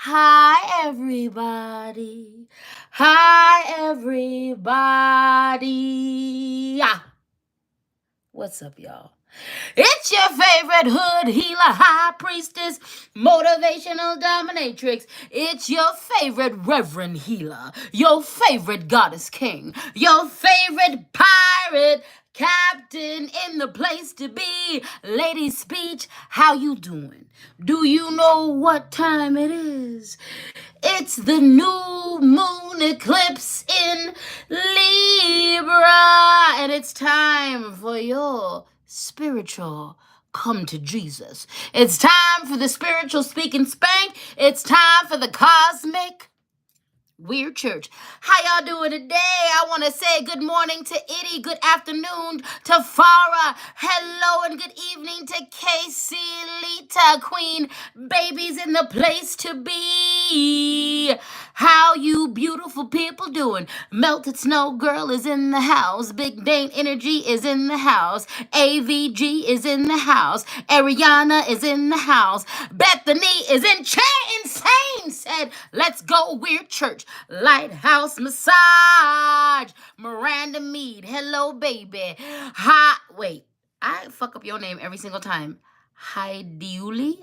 Hi, everybody. Hi, everybody. What's up, y'all? It's your favorite hood healer, high priestess, motivational dominatrix. It's your favorite reverend healer, your favorite goddess king, your favorite pirate captain in the place to be. Ladyspeech, how you doing? Do you know what time it is? It's the new moon eclipse in Libra, and it's time for your spiritual come to Jesus. It's time for the spiritual speak and spank. It's time for the cosmic Weird Church. How y'all doing today? I want to say good morning to Itty, good afternoon to Farah, hello and good evening to Casey, Lita, Queen, babies in the place to be. How you beautiful people doing? Melted Snow Girl is in the house. Big Dane Energy is in the house. AVG is in the house. Ariana is in the house. Bethany is in chair insane. Said, let's go Weird Church. Lighthouse Massage. Miranda Mead. Hello, baby. Wait. I fuck up your name every single time. Heidiuli?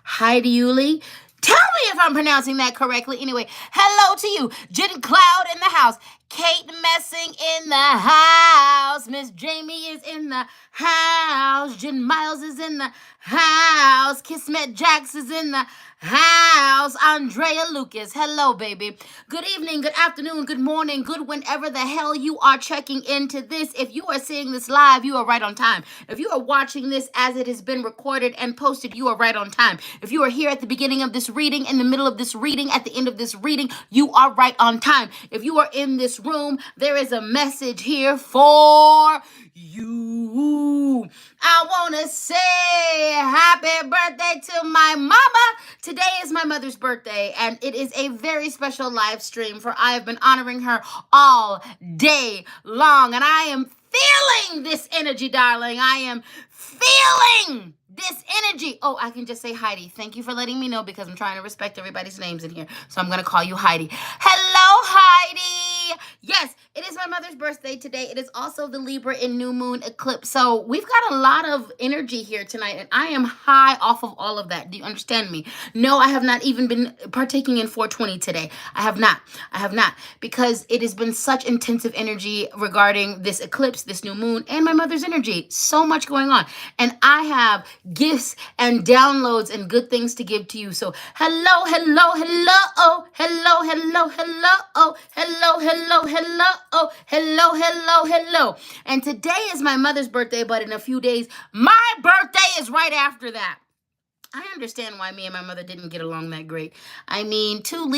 Heidiuli. Tell me if I'm pronouncing that correctly. Anyway, hello to you. Jen Cloud in the house. Kate Messing in the house. Miss Jamie is in the house. Jen Miles is in the house. Kismet Jax is in the house. Andrea Lucas. Hello, baby. Good evening, good afternoon, good morning, good whenever the hell you are checking into this. If you are seeing this live, you are right on time. If you are watching this as it has been recorded and posted, you are right on time. If you are here at the beginning of this reading, in the middle of this reading, at the end of this reading, you are right on time. If you are in this room, there is a message here for you. I want to say happy birthday to my mama. Today is my mother's birthday, and it is a very special live stream, for I have been honoring her all day long, and I am feeling this energy, darling. I am feeling this energy. Oh, I can just say Heidi. Thank you for letting me know, because I'm trying to respect everybody's names in here, so I'm going to call you Heidi. Hello, Heidi. Yes, it is my mother's birthday today. It is also the Libra in new moon eclipse. So we've got a lot of energy here tonight, and I am high off of all of that. Do you understand me? No, I have not even been partaking in 420 today. I have not, because it has been such intensive energy regarding this eclipse, this new moon, and my mother's energy. So much going on. And I have gifts and downloads and good things to give to you. So hello, hello, hello, oh, hello, hello, hello, oh, hello, hello, hello, oh, hello, hello, hello. And today is my mother's birthday, but in a few days, my birthday is right after that. I understand why me and my mother didn't get along that great. I mean, two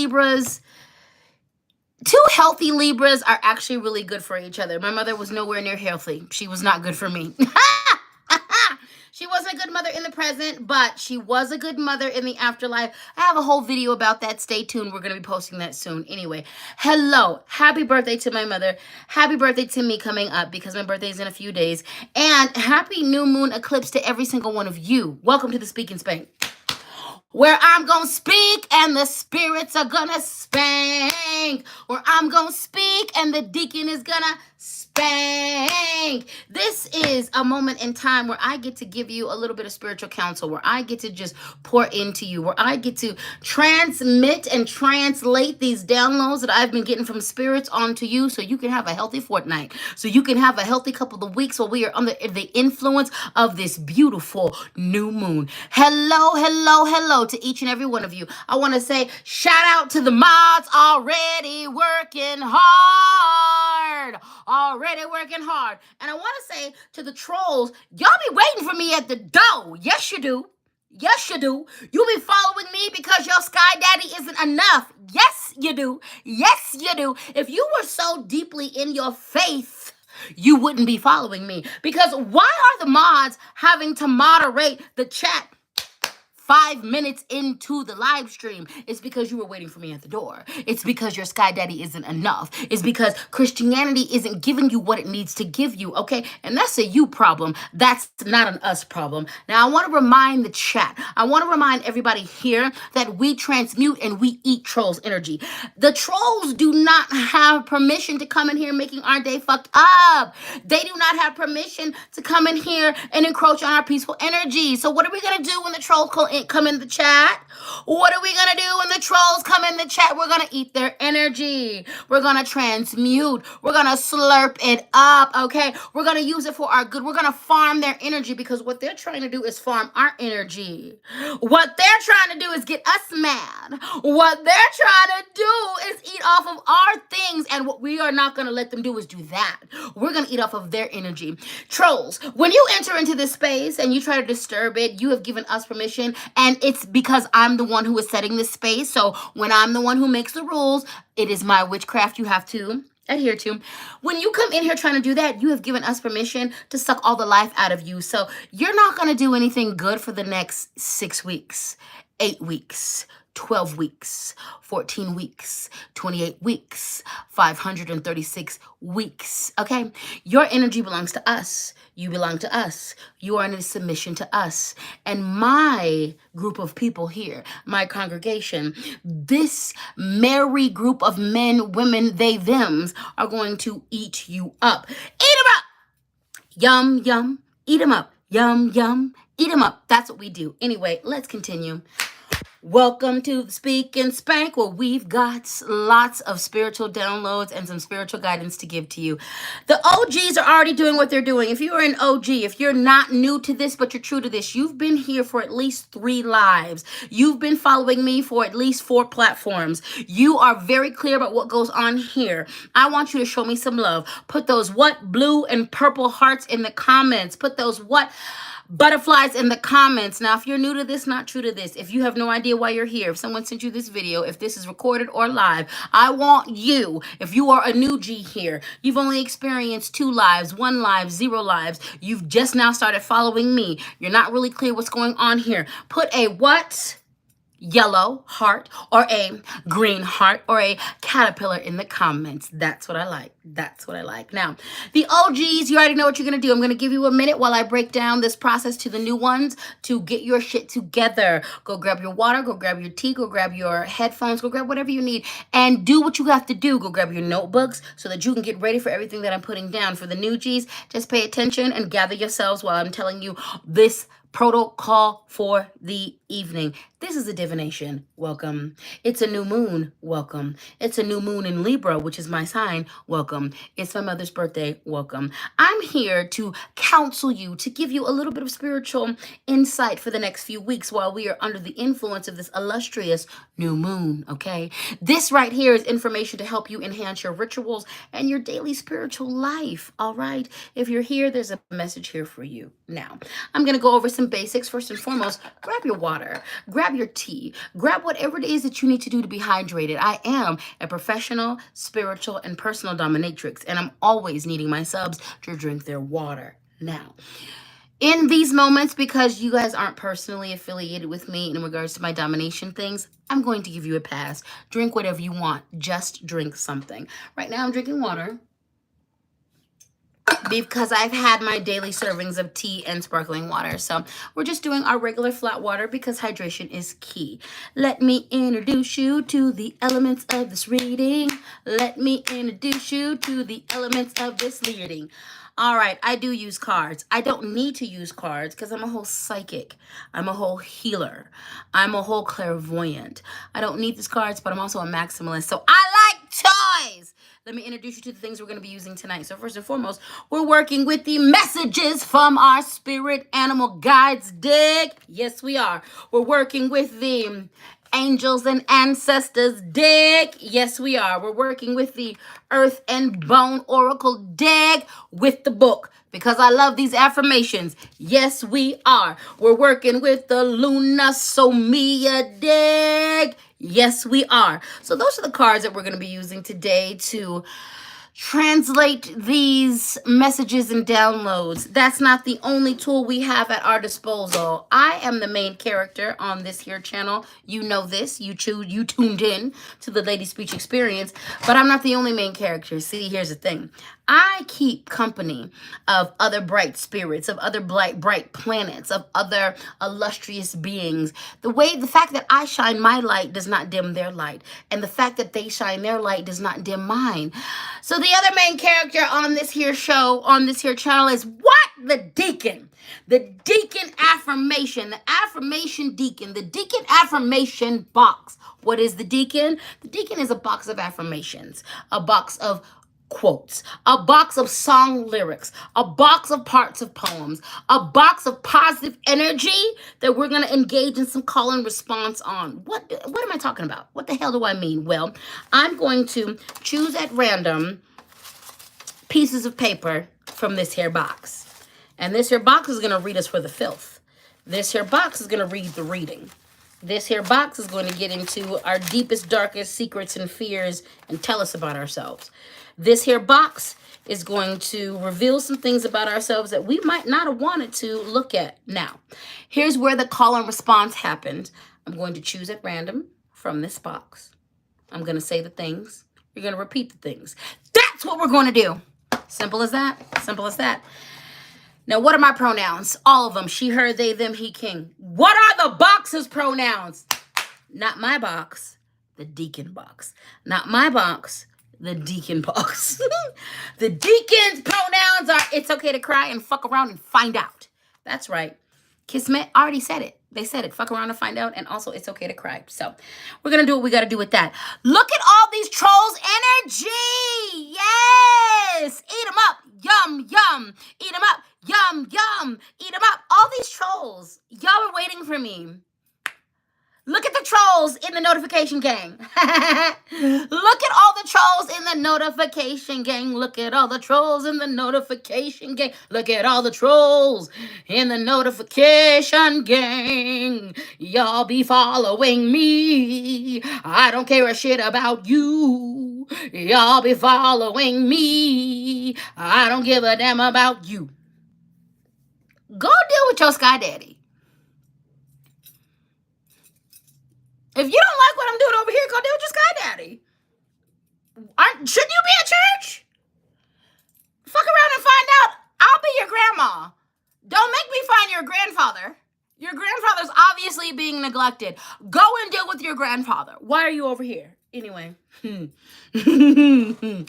healthy Libras are actually really good for each other. My mother was nowhere near healthy. She was not good for me. She wasn't a good mother in the present, but she was a good mother in the afterlife. I have a whole video about that. Stay tuned. We're going to be posting that soon. Anyway, hello. Happy birthday to my mother. Happy birthday to me coming up, because my birthday is in a few days. And happy new moon eclipse to every single one of you. Welcome to the Speak and Spank, where I'm gonna speak and the spirits are gonna spank. Where I'm gonna speak and the deacon is gonna spank. This is a moment in time where I get to give you a little bit of spiritual counsel, where I get to just pour into you, where I get to transmit and translate these downloads that I've been getting from spirits onto you, so you can have a healthy fortnight, so you can have a healthy couple of weeks while we are under the influence of this beautiful new moon. Hello, hello, hello to each and every one of you. I want to say shout out to the mods, already working hard. And I want to say to the trolls, y'all be waiting for me at the door. Yes, you do. Yes, you do. You be following me because your sky daddy isn't enough. Yes, you do. Yes, you do. If you were so deeply in your faith, you wouldn't be following me. Because why are the mods having to moderate the chat 5 5 minutes into the live stream. It's because you were waiting for me at the door. It's because your sky daddy isn't enough. It's because Christianity isn't giving you what it needs to give you, okay? And that's a you problem. That's not an us problem. Now, I want to remind the chat. I want to remind everybody here that we transmute and we eat trolls energy. The trolls do not have permission to come in here making our day fucked up. They do not have permission to come in here and encroach on our peaceful energy. So what are we going to do when the trolls come in the chat? What are we going to do when the trolls come in the chat? We're going to eat their energy. We're going to transmute. We're going to slurp it up, okay? We're going to use it for our good. We're going to farm their energy because what they're trying to do is farm our energy. What they're trying to do is get us mad. What they're trying to do is eat off of our things, and what we are not going to let them do is do that. We're going to eat off of their energy. Trolls, when you enter into this space and you try to disturb it, you have given us permission, and it's because I'm the one who is setting this space. So when I'm the one who makes the rules, it is my witchcraft you have to adhere to. When you come in here trying to do that, you have given us permission to suck all the life out of you. So you're not going to do anything good for the next 6 weeks, 8 weeks, 12 weeks, 14 weeks, 28 weeks, 536 weeks, okay? Your energy belongs to us. You belong to us. You are in submission to us. And my group of people here, my congregation, this merry group of men, women, they, thems, are going to eat you up. Eat them up! Yum, yum. Eat them up. Yum, yum. Eat them up. That's what we do. Anyway, let's continue. Welcome to Speak and Spank, where we've got lots of spiritual downloads and some spiritual guidance to give to you. The OGs are already doing what they're doing. If you are an OG, if you're not new to this, but you're true to this, you've been here for at least 3 lives. You've been following me for at least 4 platforms. You are very clear about what goes on here. I want you to show me some love. Put those what blue and purple hearts in the comments. Put those what butterflies in the comments. Now, if you're new to this, not true to this, if you have no idea why you're here, if someone sent you this video, if this is recorded or live, I want you, if you are a new G here, you've only experienced 2 lives, 1 live, 0 lives, you've just now started following me, you're not really clear what's going on here, put a what? Yellow heart or a green heart or a caterpillar in the comments. That's what I like. That's what I like. Now, the OGs, you already know what you're going to do. I'm going to give you a minute while I break down this process to the new ones to get your shit together. Go grab your water, go grab your tea, go grab your headphones, go grab whatever you need and do what you have to do. Go grab your notebooks so that you can get ready for everything that I'm putting down. For the new Gs, just pay attention and gather yourselves while I'm telling you this protocol for the evening. This is a divination. Welcome. It's a new moon. Welcome. It's a new moon in Libra, which is my sign. Welcome. It's my mother's birthday. Welcome. I'm here to counsel you, to give you a little bit of spiritual insight for the next few weeks while we are under the influence of this illustrious new moon, okay? This right here is information to help you enhance your rituals and your daily spiritual life, all right? If you're here, there's a message here for you. Now, I'm going to go over some basics. First and foremost, grab your water, grab your tea, grab whatever it is that you need to do to be hydrated. I am a professional, spiritual, and personal dominatrix, and I'm always needing my subs to drink their water. Now, in these moments, because you guys aren't personally affiliated with me in regards to my domination things, I'm going to give you a pass. Drink whatever you want. Just drink something. Right now, I'm drinking water because I've had my daily servings of tea and sparkling water. So we're just doing our regular flat water because hydration is key. Let me introduce you to the elements of this reading. Let me introduce you to the elements of this reading. All right, I do use cards. I don't need to use cards because I'm a whole psychic. I'm a whole healer. I'm a whole clairvoyant. I don't need these cards, but I'm also a maximalist. So I like toys. Let me introduce you to the things we're going to be using tonight. So first and foremost, we're working with the messages from our spirit animal guides, dig? Yes, we are. We're working with the angels and ancestors, dig? Yes, we are. We're working with the earth and bone oracle, dig? With the book. Because I love these affirmations. Yes, we are. We're working with the Luna Somia, dig? Yes, we are. So those are the cards that we're going to be using today to translate these messages and downloads. That's not the only tool we have at our disposal. I am the main character on this here channel. You know this. You tuned in to the Ladyspeech experience, but I'm not the only main character. See, here's the thing. I keep company of other bright spirits, of other bright planets, of other illustrious beings. The fact that I shine my light does not dim their light, and the fact that they shine their light does not dim mine. So the other main character on this here show, on this here channel is what? The Deacon. The Deacon affirmation, the affirmation deacon, the Deacon affirmation box. What is the Deacon? The Deacon is a box of affirmations, a box of quotes, a box of song lyrics, a box of parts of poems, a box of positive energy that we're going to engage in some call and response on. What am I talking about? What the hell do I mean? Well, I'm going to choose at random pieces of paper from this here box. And this here box is going to read us for the filth. This here box is going to read the reading. This here box is going to get into our deepest, darkest secrets and fears and tell us about ourselves. This here box is going to reveal some things about ourselves that we might not have wanted to look at. Now, here's where the call and response happened. I'm going to choose at random from this box. I'm going to say the things. You're going to repeat the things. That's what we're going to do. Simple as that. Simple as that. Now, what are my pronouns? All of them. She, her, they, them, he, king. What are the box's pronouns? Not my box. The Deacon box. Not my box. The Deacon box. The Deacon's pronouns are it's okay to cry and fuck around and find out. That's right. Kismet already said it. They said it. Fuck around and find out. And also, it's okay to cry. So, we're going to do what we got to do with that. Look at all these trolls' energy. Yes. Eat them up. Yum, yum. Eat them up. Yum, yum. Eat them up. All these trolls. Y'all are waiting for me. Look at the trolls in the notification gang. Look at all the trolls in the notification gang. Look at all the trolls in the notification gang. Look at all the trolls in the notification gang. Y'all be following me. I don't care a shit about you. Y'all be following me. I don't give a damn about you. Go deal with your sky daddy. If you don't like what I'm doing over here, go deal with your sky daddy. Shouldn't you be at church? Fuck around and find out. I'll be your grandma. Don't make me find your grandfather. Your grandfather's obviously being neglected. Go and deal with your grandfather. Why are you over here? Anyway. The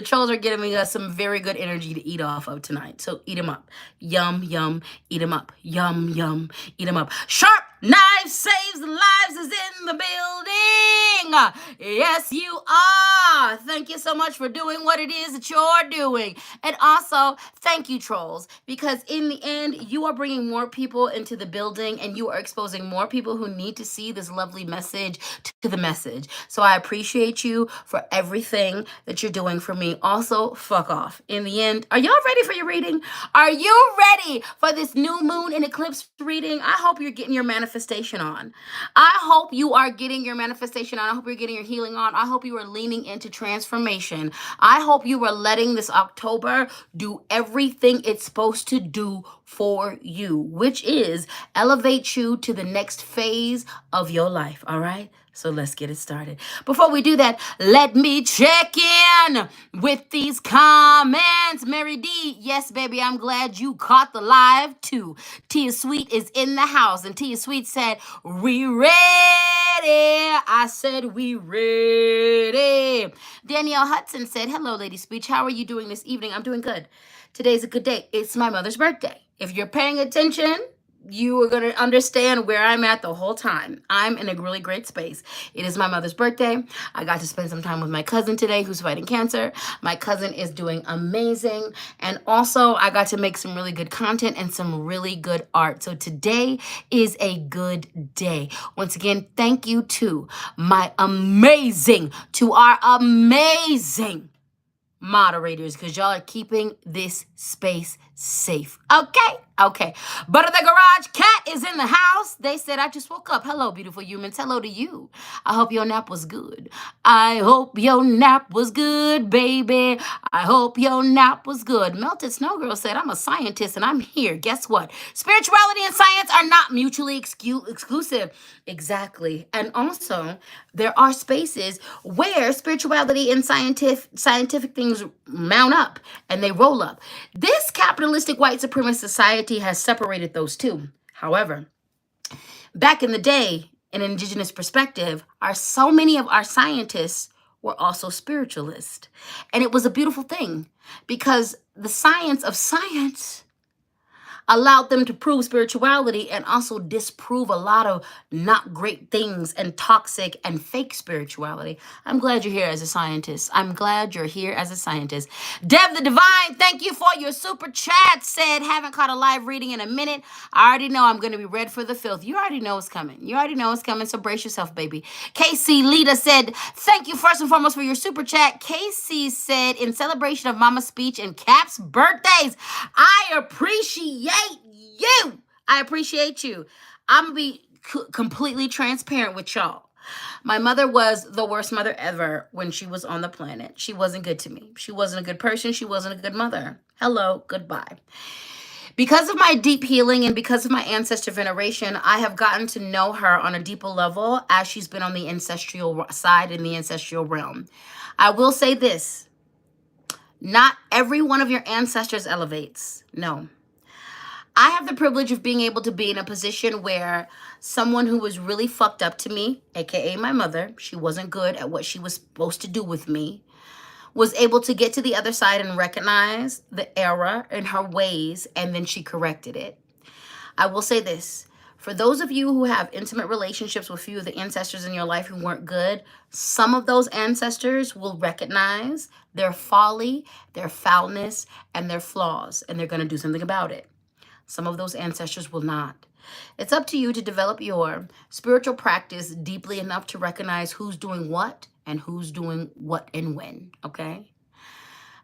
trolls are giving us some very good energy to eat off of tonight. So eat them up. Yum, yum. Eat them up. Yum, yum. Eat them up. Sharp knife saves lives is in the building. Yes, you are. Thank you so much for doing what it is that you're doing. And also, thank you, trolls, because in the end, you are bringing more people into the building and you are exposing more people who need to see this lovely message to the message. So I appreciate you for everything that you're doing for me. Also, fuck off. In the end, are y'all ready for your reading? Are you ready for this new moon and eclipse reading? I hope you're getting your manifestation on. I hope you are getting your manifestation on. I hope you're getting your healing on. I hope you are leaning into transformation. I hope you are letting this October do everything it's supposed to do for you, which is elevate you to the next phase of your life. All right? So let's get it started. Before we do that, let me check in with these comments. Mary D, yes, baby, I'm glad you caught the live too. Tia Sweet is in the house, and Tia Sweet said, we ready. I said, we ready. Danielle Hudson said, hello, Ladyspeech. How are you doing this evening? I'm doing good. Today's a good day. It's my mother's birthday. If you're paying attention, you are going to understand where I'm at the whole time. I'm in a really great space. It is my mother's birthday. I got to spend some time with my cousin today who's fighting cancer. My cousin is doing amazing. And also, I got to make some really good content and some really good art. So today is a good day. Once again, thank you to our amazing moderators, because y'all are keeping this space safe. Okay. But the garage cat is in the house. They said, I just woke up. Hello, beautiful humans. Hello to you. I hope your nap was good. I hope your nap was good, baby. I hope your nap was good. Melted Snow Girl said, I'm a scientist and I'm here. Guess what? Spirituality and science are not mutually exclusive. Exactly. And also, there are spaces where spirituality and scientific things mount up and they roll up. This capitalistic white supremacist society has separated those two. However, back in the day, in an indigenous perspective, so many of our scientists were also spiritualists. And it was a beautiful thing because the science of science allowed them to prove spirituality and also disprove a lot of not great things and toxic and fake spirituality. I'm glad you're here as a scientist. I'm glad you're here as a scientist. Dev the Divine, thank you for your super chat. Said, haven't caught a live reading in a minute. I already know I'm going to be read for the filth. You already know it's coming. You already know it's coming, so brace yourself, baby. KC Lita said, thank you first and foremost for your super chat. KC said, in celebration of Mama's speech and Cap's birthdays, I appreciate you. I appreciate you. I'm going to be completely transparent with y'all. My mother was the worst mother ever when she was on the planet. She wasn't good to me. She wasn't a good person. She wasn't a good mother. Hello, goodbye. Because of my deep healing and because of my ancestor veneration, I have gotten to know her on a deeper level as she's been on the ancestral side in the ancestral realm. I will say this. Not every one of your ancestors elevates. No. I have the privilege of being able to be in a position where someone who was really fucked up to me, aka my mother, she wasn't good at what she was supposed to do with me, was able to get to the other side and recognize the error in her ways, and then she corrected it. I will say this. For those of you who have intimate relationships with a few of the ancestors in your life who weren't good, some of those ancestors will recognize their folly, their foulness, and their flaws, and they're going to do something about it. Some of those ancestors will not. It's up to you to develop your spiritual practice deeply enough to recognize who's doing what and who's doing what and when, okay?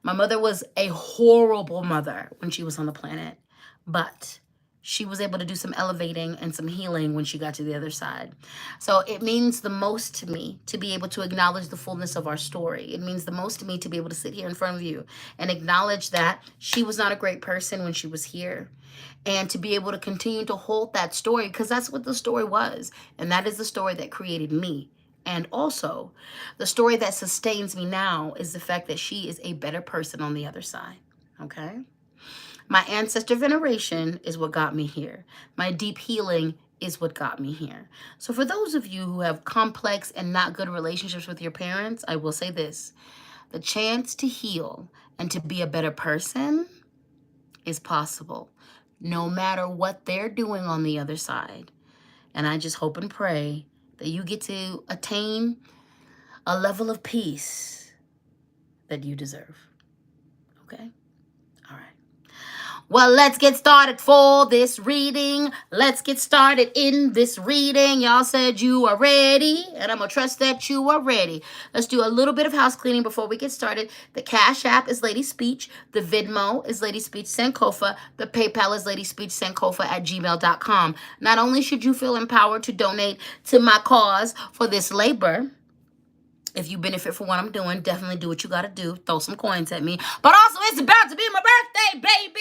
My mother was a horrible mother when she was on the planet, but she was able to do some elevating and some healing when she got to the other side. So it means the most to me to be able to acknowledge the fullness of our story. It means the most to me to be able to sit here in front of you and acknowledge that she was not a great person when she was here. And to be able to continue to hold that story, because that's what the story was. And that is the story that created me. And also, the story that sustains me now is the fact that she is a better person on the other side. Okay? My ancestor veneration is what got me here. My deep healing is what got me here. So for those of you who have complex and not good relationships with your parents, I will say this. The chance to heal and to be a better person is possible, no matter what they're doing on the other side. And I just hope and pray that you get to attain a level of peace that you deserve. Okay? All right. Well, let's get started for this reading. Let's get started in this reading. Y'all said you are ready, and I'm going to trust that you are ready. Let's do a little bit of house cleaning before we get started. The Cash App is Ladyspeech. The Venmo is Ladyspeech Sankofa. The PayPal is ladyspeechsankofa@gmail.com. Not only should you feel empowered to donate to my cause for this labor, if you benefit from what I'm doing, definitely do what you got to do. Throw some coins at me. But also, it's about to be my birthday, baby.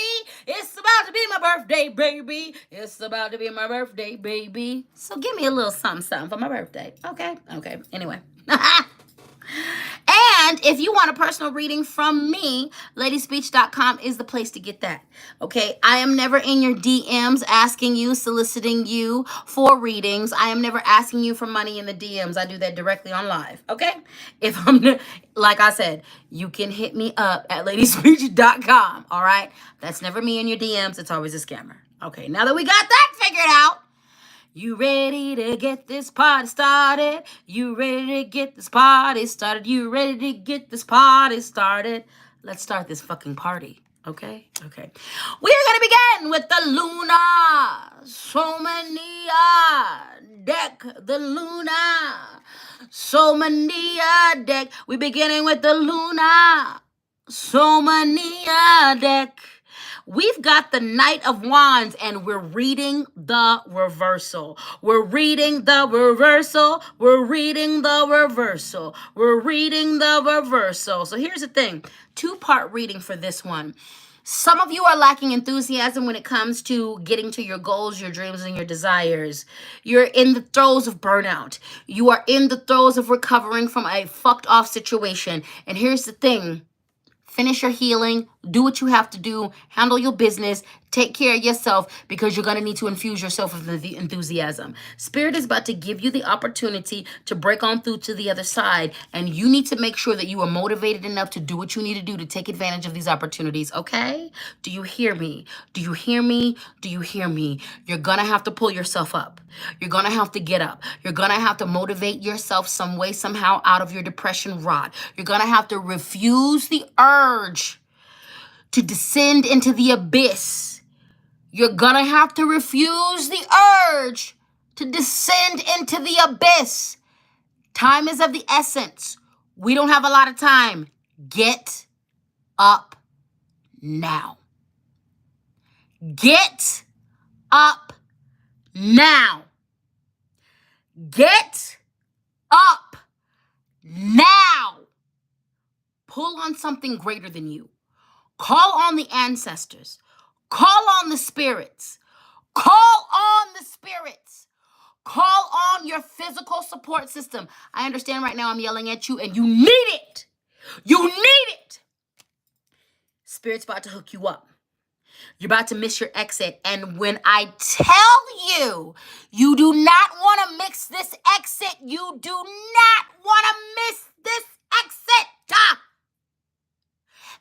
It's about to be my birthday, baby. It's about to be my birthday, baby. So give me a little something for my birthday. Okay? Okay. Anyway. And if you want a personal reading from me, ladyspeech.com is the place to get that. Okay? I am never in your DMs asking you, soliciting you for readings. I am never asking you for money in the DMs. I do that directly on live. Okay? If I'm, like I said, you can hit me up at ladyspeech.com. All right? That's never me in your DMs. It's always a scammer. Okay? Now that we got that figured out, you ready to get this party started? You ready to get this party started? You ready to get this party started? Let's start this fucking party, okay? Okay. We are going to begin with the Luna Somania deck. The Luna Somania deck. We're beginning with the Luna Somania deck. We've got the Knight of Wands, and we're reading the reversal. We're reading the reversal. We're reading the reversal. We're reading the reversal. So here's the thing. 2-part reading for this one. Some of you are lacking enthusiasm when it comes to getting to your goals, your dreams, and your desires. You're in the throes of burnout. You are in the throes of recovering from a fucked off situation. And here's the thing. Finish your healing, do what you have to do, handle your business, take care of yourself, because you're going to need to infuse yourself with the enthusiasm. Spirit is about to give you the opportunity to break on through to the other side, and you need to make sure that you are motivated enough to do what you need to do to take advantage of these opportunities, okay? Do you hear me? Do you hear me? Do you hear me? You're going to have to pull yourself up. You're going to have to get up. You're going to have to motivate yourself some way, somehow out of your depression rot. You're going to have to refuse the urge to descend into the abyss. You're going to have to refuse the urge to descend into the abyss. Time is of the essence. We don't have a lot of time. Get up now. Get up now. Get up now. Pull on something greater than you. Call on the ancestors. Call on the spirits. Call on the spirits. Call on your physical support system. I understand right now I'm yelling at you, and you need it. You need it. Spirit's about to hook you up. You're about to miss your exit. And when I tell you, you do not want to mix this exit. You do not want to miss this exit.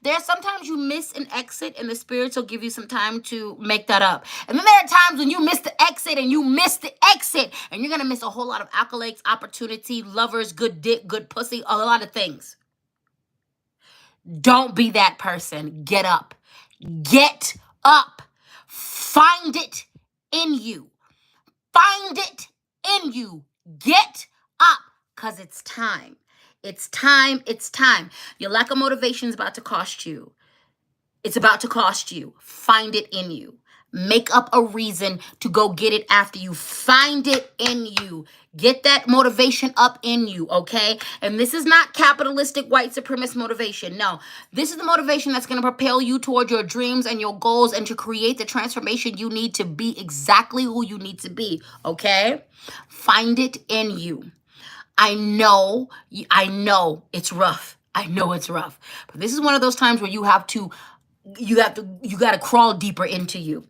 There's sometimes you miss an exit, and the spirits will give you some time to make that up. And then there are times when you miss the exit, and you miss the exit, and you're going to miss a whole lot of accolades, opportunity, lovers, good dick, good pussy, a lot of things. Don't be that person. Get up. Get up. Find it in you. Find it in you. Get up, because it's time. It's time. It's time. Your lack of motivation is about to cost you. It's about to cost you. Find it in you. Make up a reason to go get it after you. Find it in you. Get that motivation up in you, okay? And this is not capitalistic white supremacist motivation. No, this is the motivation that's going to propel you toward your dreams and your goals and to create the transformation you need to be exactly who you need to be, okay? Find it in you. I know it's rough. I know it's rough. But this is one of those times where you got to crawl deeper into you.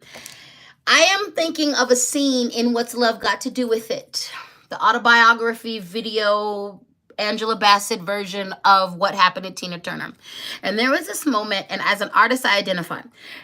I am thinking of a scene in What's Love Got to Do with It? The autobiography video, Angela Bassett version of what happened to Tina Turner. And there was this moment, and as an artist, I identify,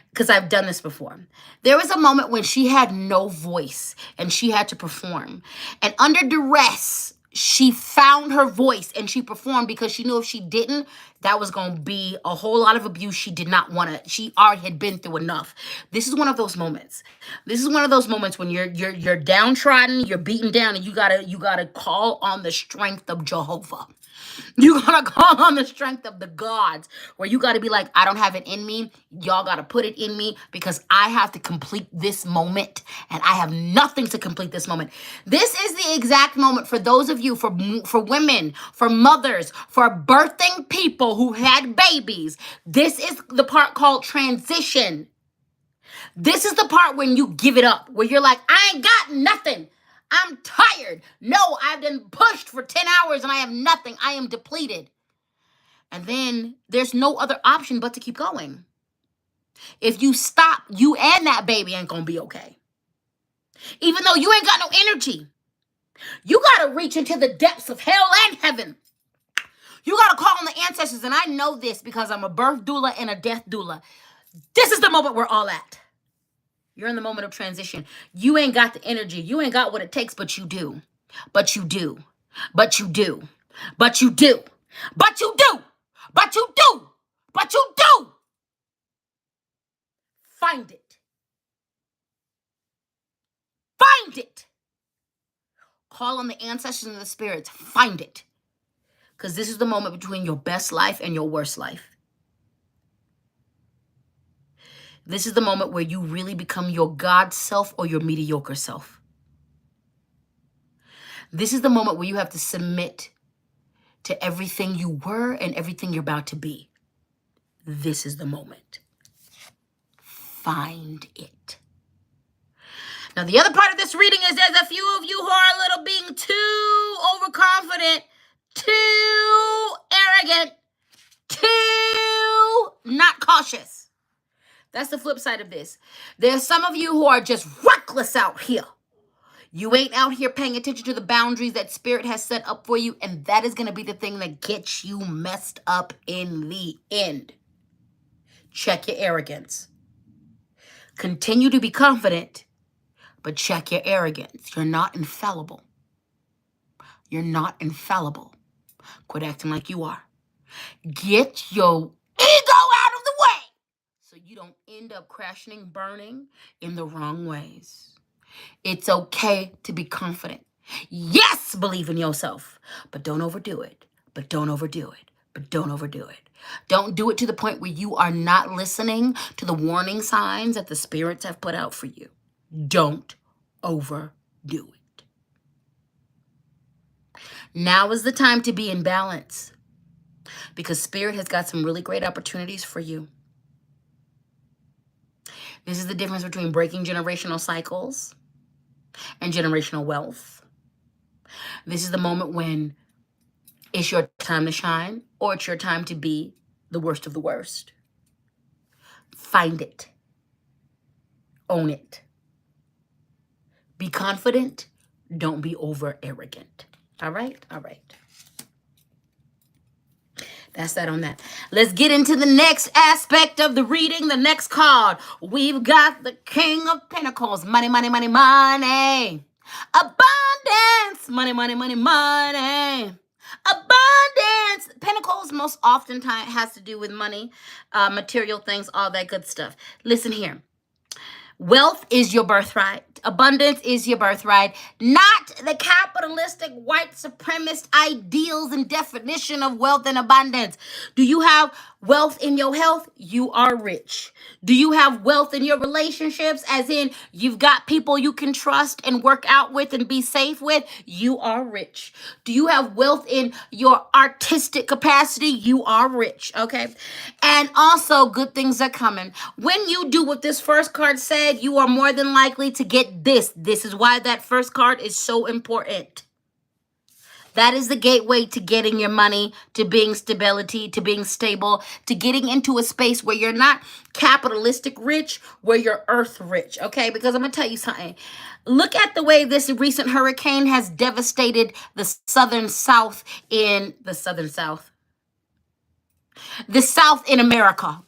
because I've done this before. There was a moment when she had no voice and she had to perform. And under duress, she found her voice and she performed, because she knew if she didn't, that was going to be a whole lot of abuse she did not want to. She already had been through enough. This is one of those moments. This is one of those moments when you're downtrodden, you're beaten down, and you gotta call on the strength of Jehovah. You gotta call on the strength of the gods, where you gotta be like, I don't have it in me. Y'all gotta put it in me, because I have to complete this moment, and I have nothing to complete this moment. This is the exact moment for those of you, for women, for mothers, for birthing people who had babies. This is the part called transition. This is the part when you give it up, where you're like, I ain't got nothing. I'm tired. No, I've been pushed for 10 hours and I have nothing. I am depleted. And then there's no other option but to keep going. If you stop, you and that baby ain't gonna be okay. Even though you ain't got no energy. You gotta reach into the depths of hell and heaven. You gotta call on the ancestors. And I know this because I'm a birth doula and a death doula. This is the moment we're all at. You're in the moment of transition. You ain't got the energy. You ain't got what it takes, but you do. But you do. But you do. But you do. But you do. But you do. But you do. Find it. Find it. Call on the ancestors and the spirits. Find it. Because this is the moment between your best life and your worst life. This is the moment where you really become your God self or your mediocre self. This is the moment where you have to submit to everything you were and everything you're about to be. This is the moment. Find it. Now, the other part of this reading is there's a few of you who are a little being too overconfident, too arrogant, too not cautious. That's the flip side of this. There's some of you who are just reckless out here. You ain't out here paying attention to the boundaries that Spirit has set up for you, and that is going to be the thing that gets you messed up in the end. Check your arrogance. Continue to be confident, but check your arrogance. You're not infallible. You're not infallible. Quit acting like you are. Get your ego out of the way so you don't end up crashing and burning in the wrong ways. It's okay to be confident. Yes, believe in yourself, but don't overdo it. But don't overdo it. But don't overdo it. Don't do it to the point where you are not listening to the warning signs that the spirits have put out for you. Don't overdo it. Now is the time to be in balance, because Spirit has got some really great opportunities for you. This is the difference between breaking generational cycles and generational wealth. This is the moment when it's your time to shine, or it's your time to be the worst of the worst. Find it. Own it. Be confident. Don't be over arrogant. All right? All right. That's that on that. Let's get into the next aspect of the reading. The next card. We've got the King of Pentacles. Money, money, money, money. Abundance. Money, money, money, money. Abundance. Pentacles most oftentimes has to do with money, material things, all that good stuff. Listen here. Wealth is your birthright. Abundance is your birthright, not the capitalistic white supremacist ideals and definition of wealth and abundance. Do you have wealth in your health? You are rich. Do you have wealth in your relationships, as in you've got people you can trust and work out with and be safe with? You are rich. Do you have wealth in your artistic capacity? You are rich, okay? And also, good things are coming. When you do what this first card said, you are more than likely to get this. This is why that first card is so important. That is the gateway to getting your money, to being stability, to being stable, to getting into a space where you're not capitalistic rich, where you're earth rich, okay? Because I'm going to tell you something. Look at the way this recent hurricane has devastated the southern South in the southern South. The South in America.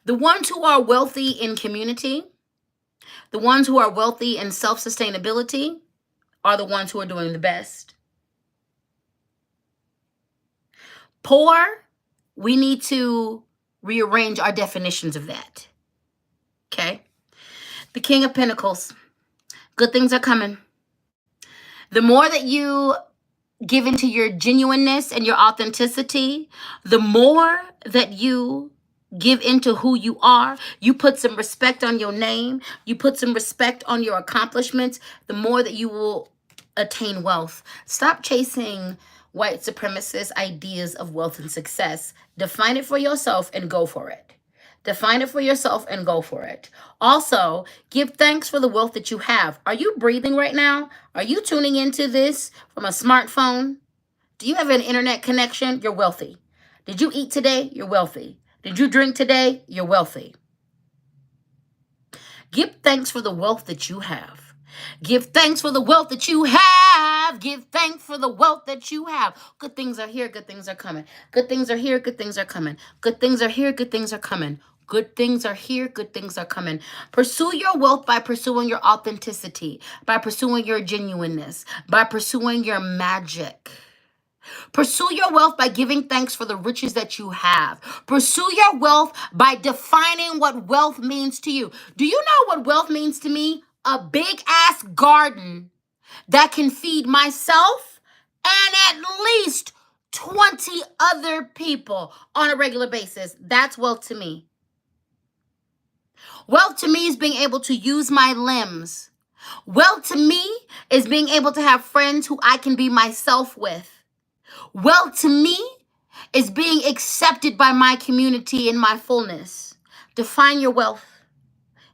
The ones who are wealthy in community, the ones who are wealthy in self-sustainability are the ones who are doing the best. Poor, we need to rearrange our definitions of that. Okay? The King of Pentacles. Good things are coming. The more that you give into your genuineness and your authenticity, the more that you give into who you are, you put some respect on your name, you put some respect on your accomplishments, the more that you will attain wealth. Stop chasing white supremacist ideas of wealth and success. Define it for yourself and go for it. Define it for yourself and go for it. Also, give thanks for the wealth that you have. Are you breathing right now? Are you tuning into this from a smartphone? Do you have an internet connection? You're wealthy. Did you eat today? You're wealthy. Did you drink today? You're wealthy. Give thanks for the wealth that you have. Give thanks for the wealth that you have. Give thanks for the wealth that you have. Good things are here. Good things are coming. Good things are here. Good things are coming. Good things are here. Good things are coming. Good things are here. Good things are coming. Pursue your wealth by pursuing your authenticity, by pursuing your genuineness, by pursuing your magic. Pursue your wealth by giving thanks for the riches that you have. Pursue your wealth by defining what wealth means to you. Do you know what wealth means to me? A big ass garden that can feed myself and at least 20 other people on a regular basis. That's wealth to me. Wealth to me is being able to use my limbs. Wealth to me is being able to have friends who I can be myself with. Wealth to me is being accepted by my community in my fullness. Define your wealth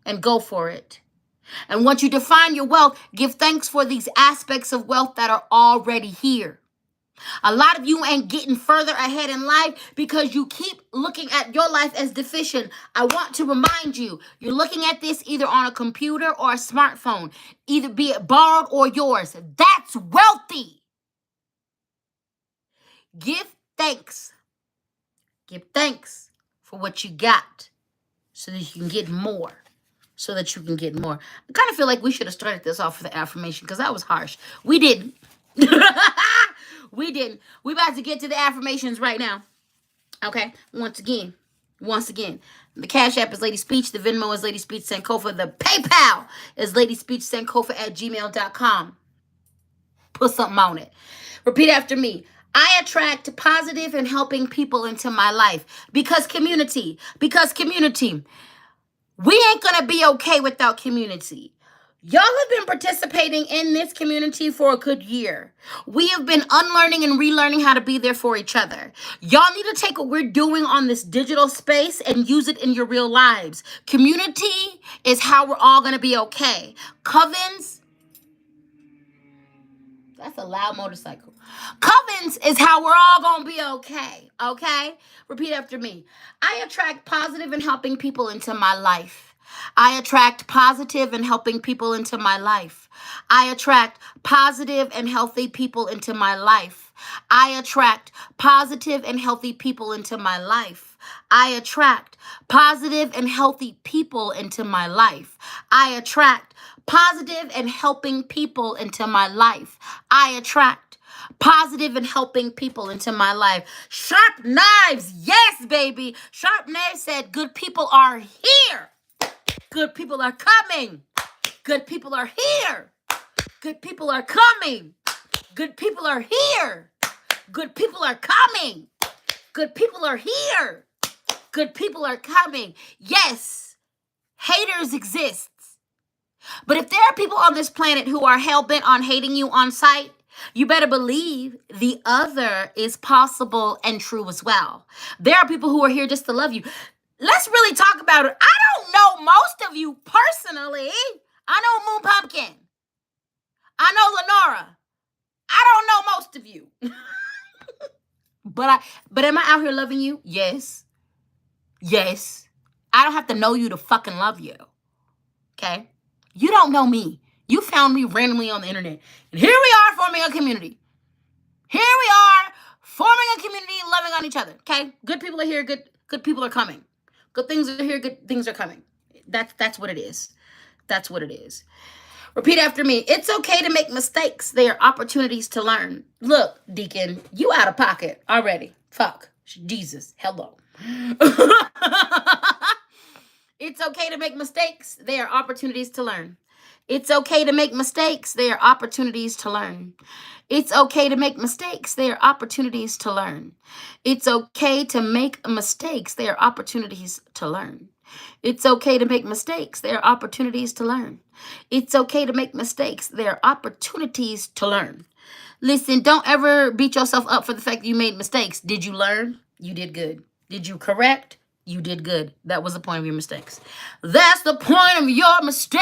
and go for it. And once you define your wealth, give thanks for these aspects of wealth that are already here. A lot of you ain't getting further ahead in life because you keep looking at your life as deficient. I want to remind you, you're looking at this either on a computer or a smartphone, either be it borrowed or yours. That's wealthy. Give thanks. Give thanks for what you got so that you can get more. So that you can get more. I kind of feel like we should have started this off with the affirmation because that was harsh. We didn't. We didn't. We about to get to the affirmations right now. Okay? Once again. The Cash App is Ladyspeech. The Venmo is Ladyspeech Sankofa. The PayPal is ladyspeechsankofa@gmail.com. Put something on it. Repeat after me. I attract positive and helping people into my life. Because community. We ain't going to be okay without community. Y'all have been participating in this community for a good year. We have been unlearning and relearning how to be there for each other. Y'all need to take what we're doing on this digital space and use it in your real lives. Community is how we're all going to be okay. Covens, that's a loud motorcycle. Covens is how we're all going to be okay. Okay? Repeat after me. I attract positive and helping people into my life. I attract positive and helping people into my life. I attract positive and healthy people into my life. I attract positive and healthy people into my life. I attract positive and healthy people into my life. I attract positive and helping people into my life. I attract positive and helping people into my life. Sharp knives. Yes, baby. Sharp knives said good people are here. Good people are coming. Good people are here. Good people are coming. Good people are here. Good people are coming. Good people are here. Good people are coming. Yes, haters exist. But if there are people on this planet who are hell-bent on hating you on sight, you better believe the other is possible and true as well. There are people who are here just to love you. Let's really talk about it. I don't know most of you personally. I know Moon Pumpkin. I know Lenora. I don't know most of you. But am I out here loving you? Yes. Yes. I don't have to know you to fucking love you. Okay? You don't know me. You found me randomly on the internet. And here we are forming a community. Here we are forming a community, loving on each other. Okay? Good people are here. Good people are coming. Good things are here. Good things are coming. That's what it is. That's what it is. Repeat after me. It's okay to make mistakes. They are opportunities to learn. Look, Deacon, you out of pocket already. Fuck. Jesus. Hello. It's okay to make mistakes. They are opportunities to learn. It's okay to make mistakes. They are opportunities to learn. It's okay to make mistakes. They are opportunities to learn. It's okay to make mistakes. They are opportunities to learn. It's okay to make mistakes. They are opportunities to learn. It's okay to make mistakes. They are opportunities to learn. Listen, don't ever beat yourself up for the fact that you made mistakes. Did you learn? You did good. Did you correct? You did good. That was the point of your mistakes. That's the point of your mistakes.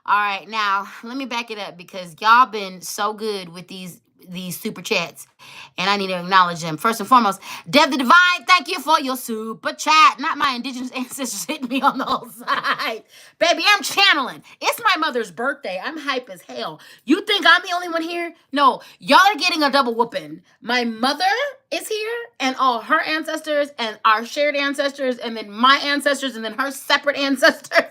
All right, now let me back it up because y'all been so good with these super chats, and I need to acknowledge them. First and foremost, Dev the Divine, thank you for your super chat. Not my indigenous ancestors hitting me on the whole side. Baby, I'm channeling. It's my mother's birthday. I'm hype as hell. You think I'm the only one here? No, y'all are getting a double whooping. My mother is here, and all her ancestors, and our shared ancestors, and then my ancestors, and then her separate ancestors.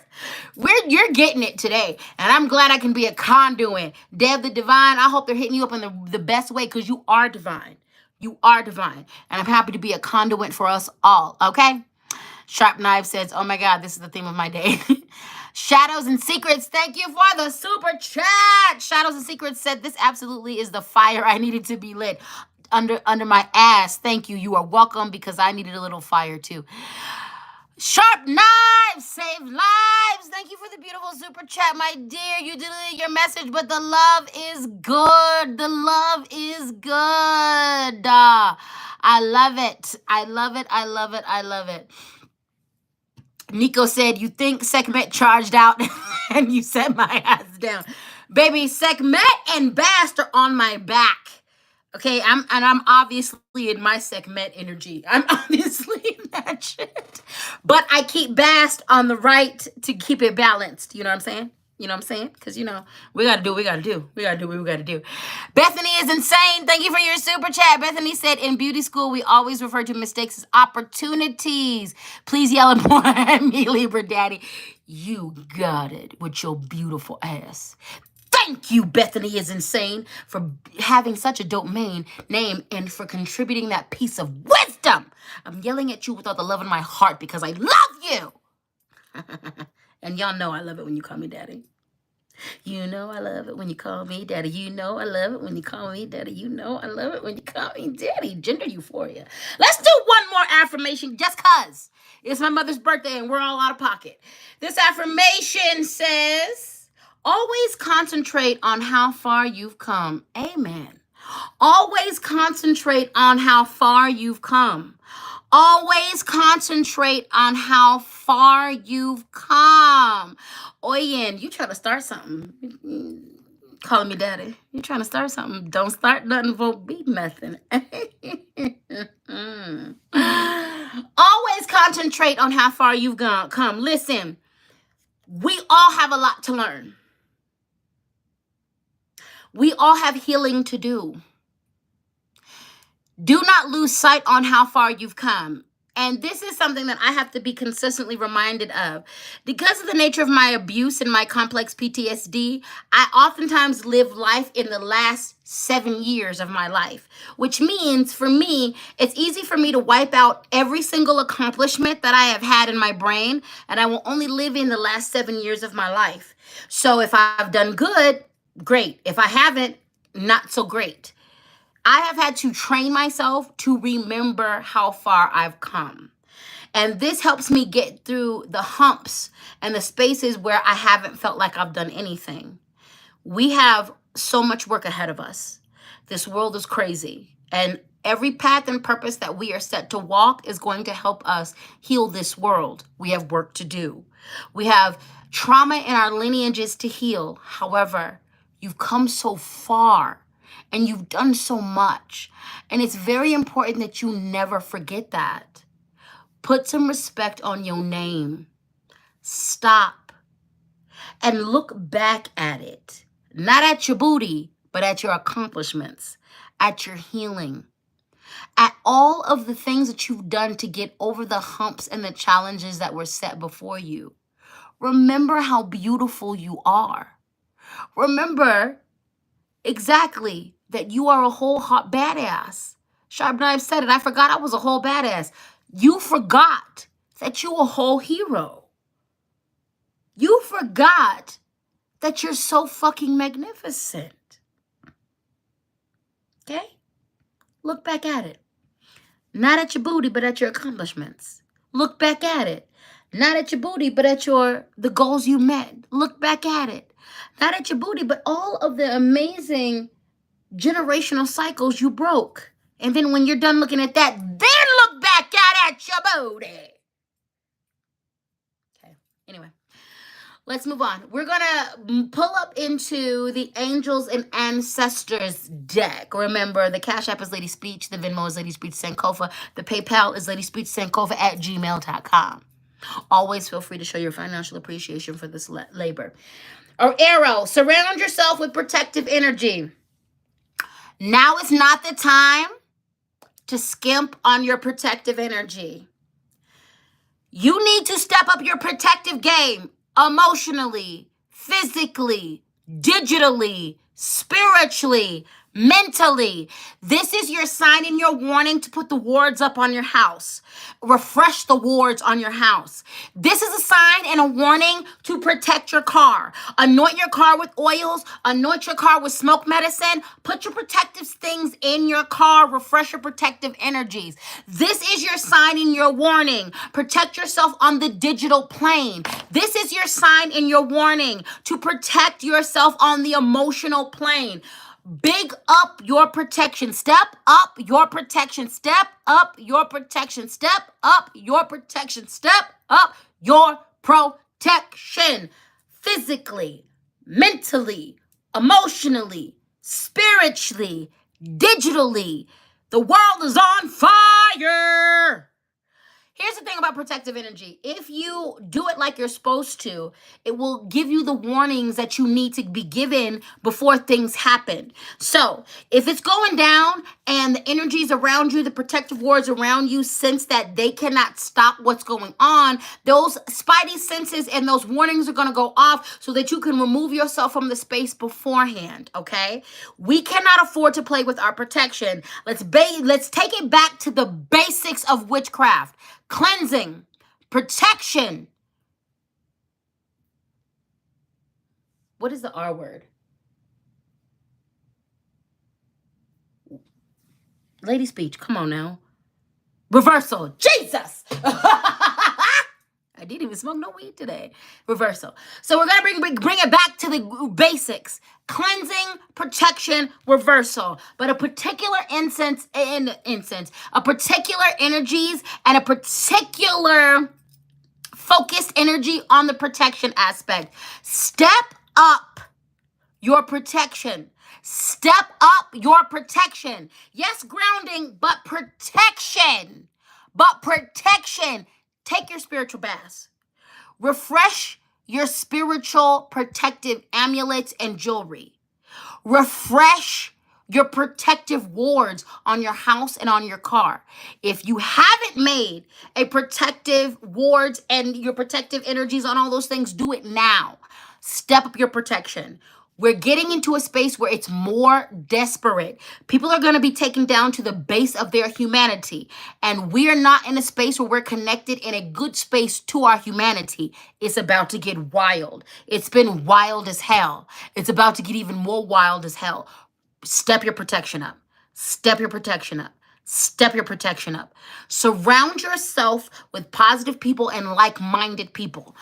You're getting it today, and I'm glad I can be a conduit. Dev the Divine, I hope they're hitting you up in the best way because you are divine. You are divine, and I'm happy to be a conduit for us all, okay? Sharp Knife says, oh my God, this is the theme of my day. Shadows and Secrets, thank you for the super chat. Shadows and Secrets said this absolutely is the fire I needed to be lit under my ass. Thank you. You are welcome, because I needed a little fire too. Sharp Knives save lives. Thank you for the beautiful super chat, my dear. You deleted your message, but the love is good. The love is good. I love it. I love it. I love it. I love it. Nico said, you think Sekhmet charged out and you set my ass down. Baby, Sekhmet and Bast are on my back. Okay, I'm obviously in my Sekhmet energy. I'm obviously in that shit. But I keep Bast on the right to keep it balanced. You know what I'm saying? You know what I'm saying? Because, you know, we got to do what we got to do. We got to do what we got to do. Bethany is insane. Thank you for your super chat. Bethany said, in beauty school, we always refer to mistakes as opportunities. Please yell it more at me, Libra Daddy. You got it with your beautiful ass. Thank you, Bethany is insane, for having such a dope name and for contributing that piece of wisdom. I'm yelling at you with all the love in my heart because I love you. And y'all know I love it when you call me daddy. You know I love it when you call me daddy. You know I love it when you call me daddy. You know I love it when you call me daddy. Gender euphoria. Let's do one more affirmation just because it's my mother's birthday and we're all out of pocket. This affirmation says, always concentrate on how far you've come. Amen. Always concentrate on how far you've come. Always concentrate on how far you've come. Oyen, you trying to start something. Calling me daddy. You trying to start something. Don't start nothing, won't be nothing. Always concentrate on how far you've come. Listen, we all have a lot to learn. We all have healing to do. Do not lose sight on how far you've come. And this is something that I have to be consistently reminded of. Because of the nature of my abuse and my complex PTSD, I oftentimes live life in the last 7 years of my life, which means for me, it's easy for me to wipe out every single accomplishment that I have had in my brain, and I will only live in the last 7 years of my life. So if I've done good, great. If I haven't, not so great. I have had to train myself to remember how far I've come. And this helps me get through the humps and the spaces where I haven't felt like I've done anything. We have so much work ahead of us. This world is crazy. And every path and purpose that we are set to walk is going to help us heal this world. We have work to do. We have trauma in our lineages to heal. However, you've come so far. And you've done so much. And it's very important that you never forget that. Put some respect on your name. Stop. And look back at it. Not at your booty, but at your accomplishments. At your healing. At all of the things that you've done to get over the humps and the challenges that were set before you. Remember how beautiful you are. Remember exactly that you are a whole hot badass. Sharp Knife said it. I forgot I was a whole badass. You forgot that you're a whole hero. You forgot that you're so fucking magnificent. Okay? Look back at it. Not at your booty, but at your accomplishments. Look back at it. Not at your booty, but at the goals you met. Look back at it. Not at your booty, but all of the amazing generational cycles you broke. And then when you're done looking at that, then look back at your booty. Okay, anyway, let's move on. We're going to pull up into the Angels and Ancestors deck. Remember, the Cash App is Ladyspeech. The Venmo is Ladyspeech Sankofa. The PayPal is ladyspeechsankofa@gmail.com. Always feel free to show your financial appreciation for this labor. Or arrow, surround yourself with protective energy. Now is not the time to skimp on your protective energy. You need to step up your protective game emotionally, physically, digitally, spiritually, mentally. This is your sign and your warning to put the wards up on your house. Refresh the wards on your house. This is a sign and a warning to protect your car. Anoint your car with oils. Anoint your car with smoke medicine. Put your protective things in your car. Refresh your protective energies. This is your sign and your warning. Protect yourself on the digital plane. This is your sign and your warning to protect yourself on the emotional plane. Big up your protection. Step up your protection. Step up your protection. Step up your protection. Step up your protection. Physically, mentally, emotionally, spiritually, digitally. The world is on fire. Here's the thing about protective energy. If you do it like you're supposed to, it will give you the warnings that you need to be given before things happen. So if it's going down and the energies around you, the protective wards around you sense that they cannot stop what's going on, those spidey senses and those warnings are going to go off so that you can remove yourself from the space beforehand, okay? We cannot afford to play with our protection. Let's take it back to the basics of witchcraft. Cleansing, protection. What is the R word? Ladyspeech, come on now. Reversal. Jesus! I didn't even smoke no weed today. Reversal. So we're going to bring it back to the basics. Cleansing, protection, reversal. But a particular a particular energies and a particular focused energy on the protection aspect. Step up your protection. Step up your protection. Yes, grounding, but protection. But protection. Take your spiritual baths. Refresh your spiritual protective amulets and jewelry. Refresh your protective wards on your house and on your car. If you haven't made a protective wards and your protective energies on all those things, do it now. Step up your protection. We're getting into a space where it's more desperate. People are going to be taken down to the base of their humanity. And we are not in a space where we're connected in a good space to our humanity. It's about to get wild. It's been wild as hell. It's about to get even more wild as hell. Step your protection up. Step your protection up. Step your protection up. Surround yourself with positive people and like-minded people.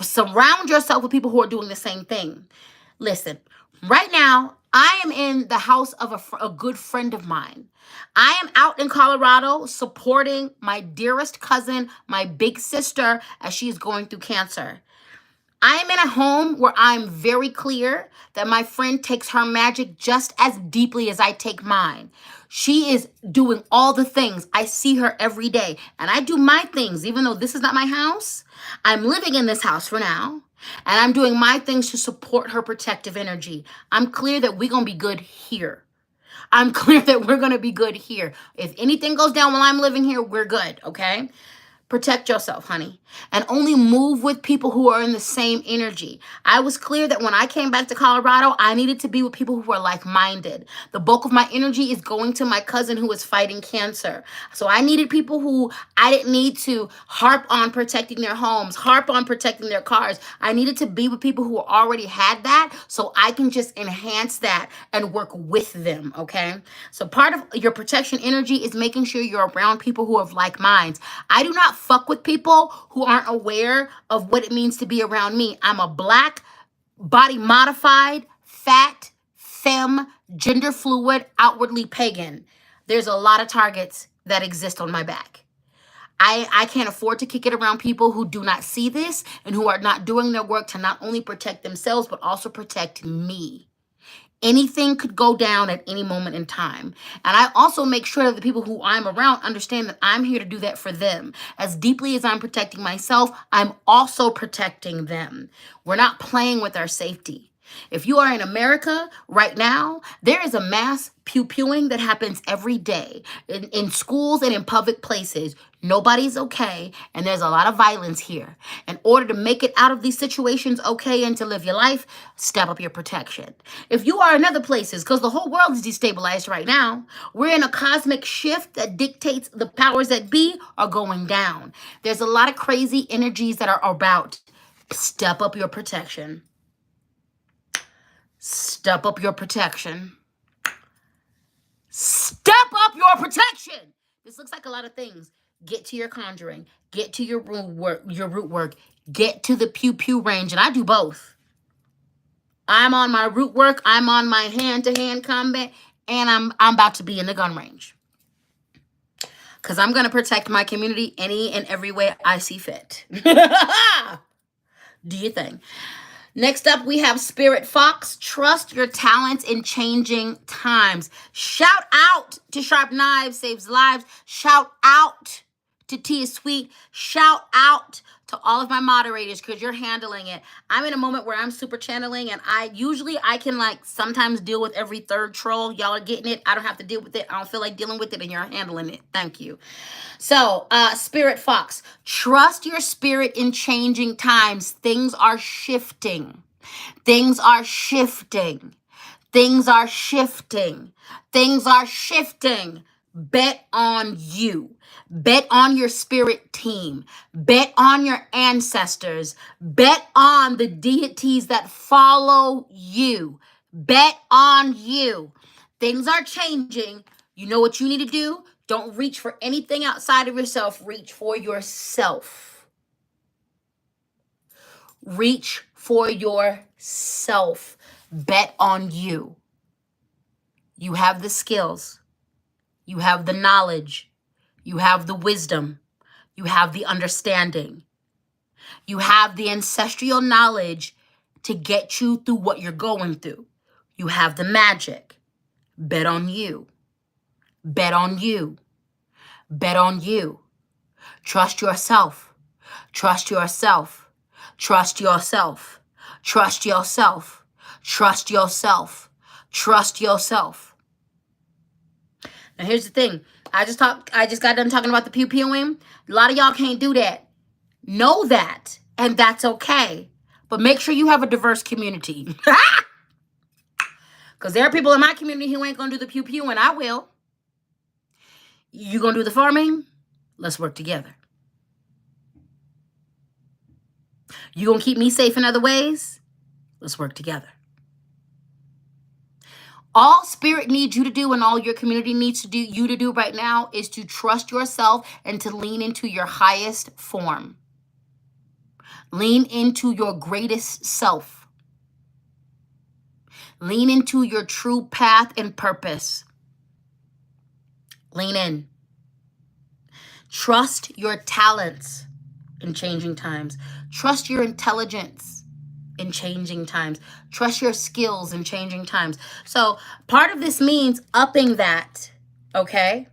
Surround yourself with people who are doing the same thing. Listen, right now, I am in the house of a good friend of mine. I am out in Colorado supporting my dearest cousin, my big sister, as she is going through cancer. I am in a home where I'm very clear that my friend takes her magic just as deeply as I take mine. She is doing all the things. I see her every day, and I do my things. Even though this is not my house, I'm living in this house for now. And I'm doing my things to support her protective energy. I'm clear that we're going to be good here. I'm clear that we're going to be good here. If anything goes down while I'm living here, we're good, okay? Protect yourself, honey, and only move with people who are in the same energy. I was clear that when I came back to Colorado, I needed to be with people who are like-minded. The bulk of my energy is going to my cousin who is fighting cancer. So I needed people who I didn't need to harp on protecting their homes, harp on protecting their cars. I needed to be with people who already had that so I can just enhance that and work with them, okay? So part of your protection energy is making sure you're around people who have like minds. I do not fuck with people who aren't aware of what it means to be around me. I'm a Black, body modified, fat, femme, gender fluid, outwardly pagan. There's a lot of targets that exist on my back. I can't afford to kick it around people who do not see this and who are not doing their work to not only protect themselves, but also protect me. Anything could go down at any moment in time. And I also make sure that the people who I'm around understand that I'm here to do that for them. As deeply as I'm protecting myself, I'm also protecting them. We're not playing with our safety. If you are in America right now, there is a mass pew-pewing that happens every day in schools and in public places. Nobody's okay, and there's a lot of violence here. In order to make it out of these situations okay and to live your life, step up your protection. If you are in other places, because the whole world is destabilized right now, we're in a cosmic shift that dictates the powers that be are going down. There's a lot of crazy energies that are about. Step up your protection. Step up your protection. Step up your protection. This looks like a lot of things. Get to your conjuring. Get to your root work. Get to the pew-pew range. And I do both. I'm on my root work. I'm on my hand-to-hand combat. And I'm about to be in the gun range. Because I'm going to protect my community any and every way I see fit. Do your thing. Next up, we have Spirit Fox. Trust your talents in changing times. Shout out to Sharp Knives Saves Lives. Shout out to Tia Sweet. Shout out to all of my moderators because you're handling it. I'm in a moment where I'm super channeling, and I can like sometimes deal with every third troll. Y'all are getting it. I don't have to deal with it. I don't feel like dealing with it, and you're handling it. Thank you. So, Spirit Fox, trust your spirit in changing times. Things are shifting. Things are shifting. Things are shifting. Things are shifting. Bet on you. Bet on your spirit team. Bet on your ancestors. Bet on the deities that follow you. Bet on you. Things are changing. You know what you need to do? Don't reach for anything outside of yourself. Reach for yourself. Reach for yourself. Bet on you. You have the skills. You have the knowledge. You have the wisdom. You have the understanding. You have the ancestral knowledge to get you through what you're going through. You have the magic. Bet on you. Bet on you. Bet on you. Trust yourself. Trust yourself. Trust yourself. Trust yourself. Trust yourself. Trust yourself. Now here's the thing. I just got done talking about the pew-pewing. A lot of y'all can't do that. Know that. And that's okay. But make sure you have a diverse community. Because there are people in my community who ain't going to do the pew-pew, and I will. You going to do the farming? Let's work together. You going to keep me safe in other ways? Let's work together. All spirit needs you to do and all your community needs you to do right now is to trust yourself and to lean into your highest form. Lean into your greatest self. Lean into your true path and purpose. Lean in. Trust your talents in changing times. Trust your intelligence in changing times. Trust your skills in changing times. So part of this means upping that, okay?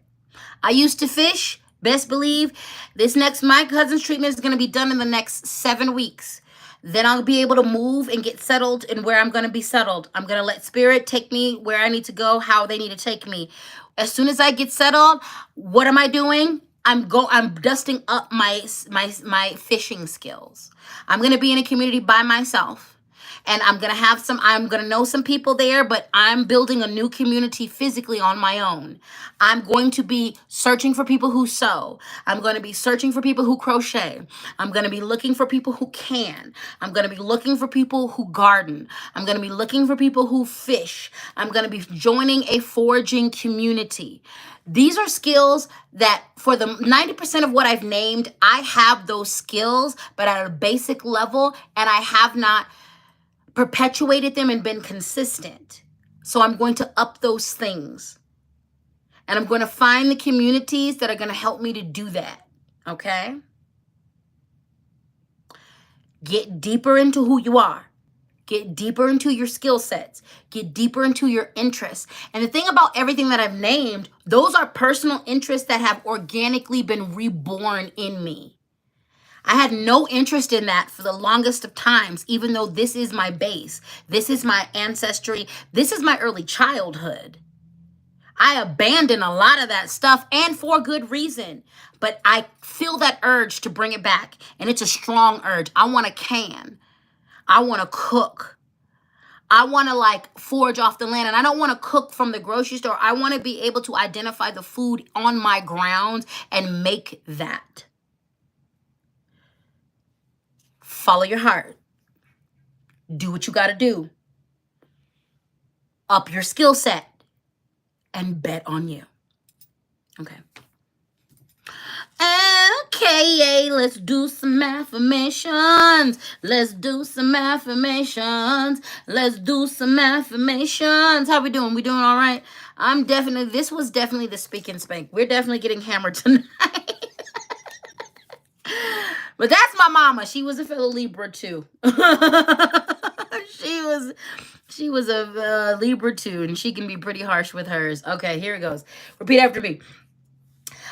I used to fish. Best believe my cousin's treatment is going to be done in the next 7 weeks. Then I'll be able to move and get settled in where I'm going to be settled. I'm going to let spirit take me where I need to go, how they need to take me. As soon as I get settled, what am I doing? I'm dusting up my fishing skills. I'm going to be in a community by myself. And I'm going to know some people there, but I'm building a new community physically on my own. I'm going to be searching for people who sew. I'm going to be searching for people who crochet. I'm going to be looking for people who can. I'm going to be looking for people who garden. I'm going to be looking for people who fish. I'm going to be joining a foraging community. These are skills that for the 90% of what I've named, I have those skills, but at a basic level, and I have not perpetuated them and been consistent. So I'm going to up those things. And I'm going to find the communities that are going to help me to do that. Okay? Get deeper into who you are. Get deeper into your skill sets. Get deeper into your interests. And the thing about everything that I've named, those are personal interests that have organically been reborn in me. I had no interest in that for the longest of times, even though this is my base. This is my ancestry. This is my early childhood. I abandoned a lot of that stuff, and for good reason. But I feel that urge to bring it back, and it's a strong urge. I want to can. I want to cook. I want to like forage off the land, and I don't want to cook from the grocery store. I want to be able to identify the food on my grounds and make that. Follow your heart. Do what you got to do. Up your skill set and bet on you. Okay. Okay, let's do some affirmations. Let's do some affirmations. Let's do some affirmations. How we doing? We doing all right? This was definitely the speak and spank. We're definitely getting hammered tonight. But that's my mama. She was a fellow Libra too. She was a Libra too, and she can be pretty harsh with hers. Okay, here it goes. Repeat after me.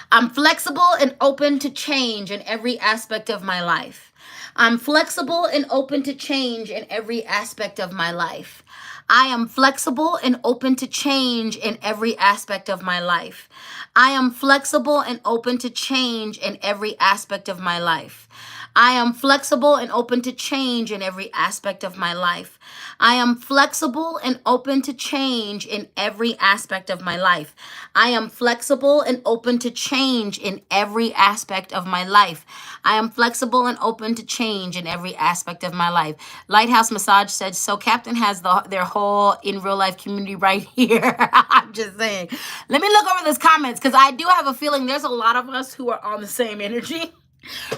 I'm flexible and open to change in every aspect of my life. I'm flexible and open to change in every aspect of my life. I am flexible and open to change in every aspect of my life. I am flexible and open to change in every aspect of my life. I am flexible and open to change in every aspect of my life. I am flexible and open to change in every aspect of my life. I am flexible and open to change in every aspect of my life. I am flexible and open to change in every aspect of my life. Lighthouse Massage said, so Captain has their whole in real life community right here. I'm just saying. Let me look over those comments, because I do have a feeling there's a lot of us who are on the same energy.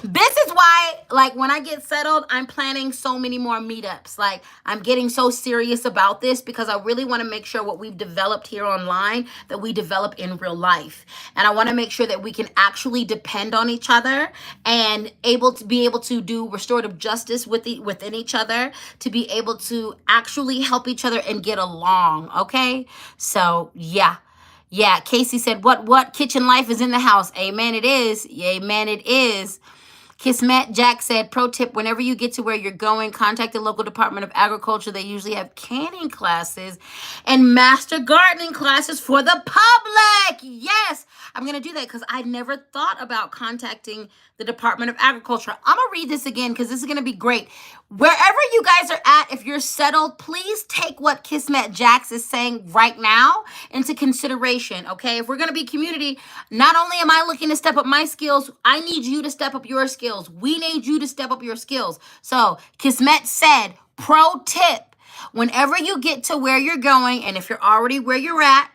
This is why, like, when I get settled, I'm planning so many more meetups. Like, I'm getting so serious about this because I really want to make sure what we've developed here online, that we develop in real life. And I want to make sure that we can actually depend on each other and be able to do restorative justice within each other, to be able to actually help each other and get along. Okay? So, yeah. Yeah, Casey said, what kitchen life is in the house? Amen, it is. Amen, it is. Kismet Jack said, pro tip, whenever you get to where you're going, contact the local Department of Agriculture. They usually have canning classes and master gardening classes for the public. Yes, I'm going to do that because I never thought about contacting the Department of Agriculture. I'm going to read this again because this is going to be great. Wherever you guys are at, if you're settled, please take what Kismet Jax is saying right now into consideration, okay? If we're going to be community, not only am I looking to step up my skills, I need you to step up your skills. We need you to step up your skills. So Kismet said, pro tip, whenever you get to where you're going, and if you're already where you're at,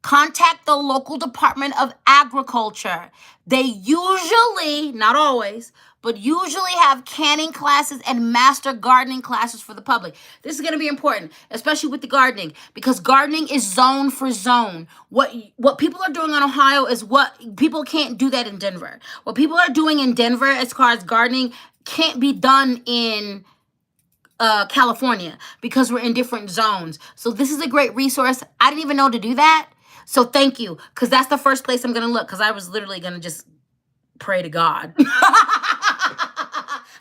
contact the local Department of Agriculture. They usually, not always, but usually have canning classes and master gardening classes for the public. This is going to be important, especially with the gardening, because gardening is zone for zone. What people are doing in Ohio is what people can't do that in Denver. What people are doing in Denver as far as gardening can't be done in California, because we're in different zones. So this is a great resource. I didn't even know to do that. So thank you, because that's the first place I'm going to look, because I was literally going to just pray to God.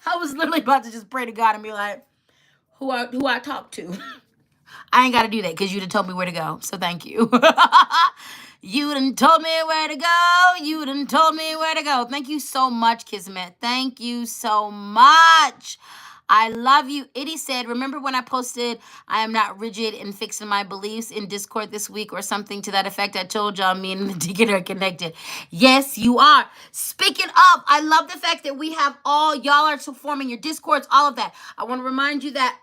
I was literally about to just pray to God and be like, who I talk to. I ain't got to do that because you done told me where to go. So thank you. You done told me where to go. You done told me where to go. Thank you so much, Kismet. Thank you so much. I love you. Itty said, remember when I posted, I am not rigid in fixing my beliefs in Discord this week or something to that effect? I told y'all me and the deacon are connected. Yes, you are. Speaking of, I love the fact that we have y'all are forming your Discords, all of that. I want to remind you that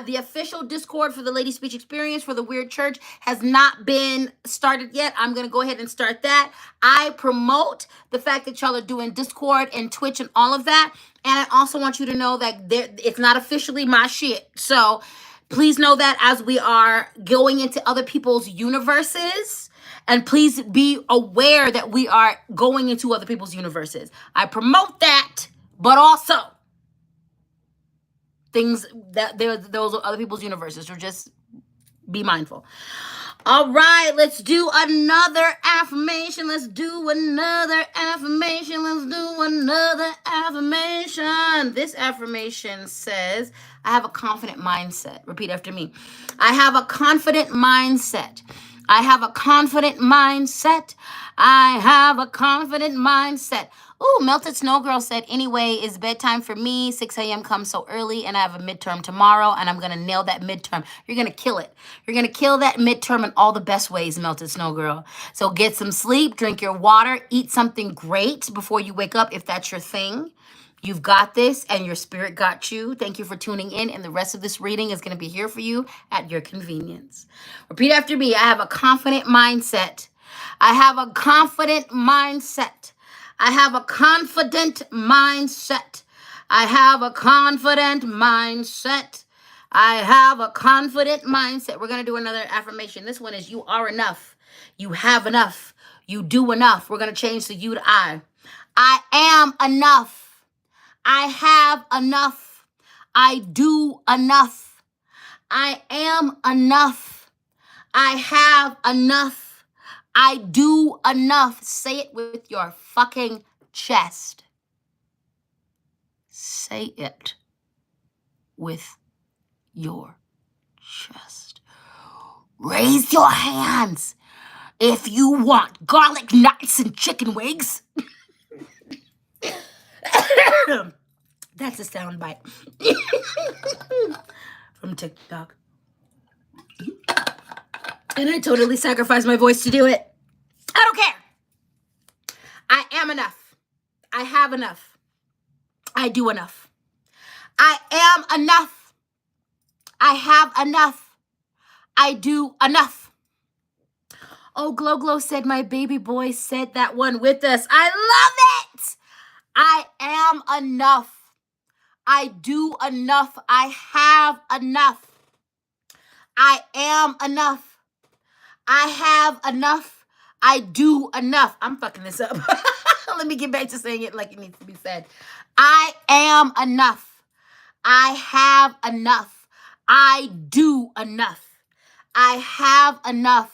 the official Discord for the Ladyspeech Experience for the Weird Church has not been started yet. I'm going to go ahead and start that. I promote the fact that y'all are doing Discord and Twitch and all of that. And I also want you to know that it's not officially my shit. So please know that as we are going into other people's universes, and please be aware that we are going into other people's universes. I promote that, but also things that those are other people's universes. So just Be mindful. All right, let's do another affirmation. Let's do another affirmation. Let's do another affirmation. This affirmation says, I have a confident mindset. Repeat after me. I have a confident mindset. I have a confident mindset. I have a confident mindset. Ooh, Melted Snow Girl said, anyway, it's bedtime for me. 6 a.m. comes so early, and I have a midterm tomorrow, and I'm going to nail that midterm. You're going to kill it. You're going to kill that midterm in all the best ways, Melted Snow Girl. So get some sleep, drink your water, eat something great before you wake up if that's your thing. You've got this, and your spirit got you. Thank you for tuning in, and the rest of this reading is going to be here for you at your convenience. Repeat after me. I have a confident mindset. I have a confident mindset. I have a confident mindset. I have a confident mindset. I have a confident mindset. We're going to do another affirmation. This one is, you are enough. You have enough. You do enough. We're going to change the you to I. I am enough. I have enough. I do enough. I am enough. I have enough. I do enough. Say it with your fucking chest. Say it with your chest. Raise your hands if you want garlic knots and chicken wings. That's a soundbite from TikTok. And I totally sacrificed my voice to do it. I don't care. I am enough. I have enough. I do enough. I am enough. I have enough. I do enough. Oh, Glow Glow said my baby boy said that one with us. I love it. I am enough. I do enough. I have enough. I am enough. I have enough. I do enough. I'm fucking this up. Let me get back to saying it like it needs to be said. I am enough. I have enough. I do enough. I have enough.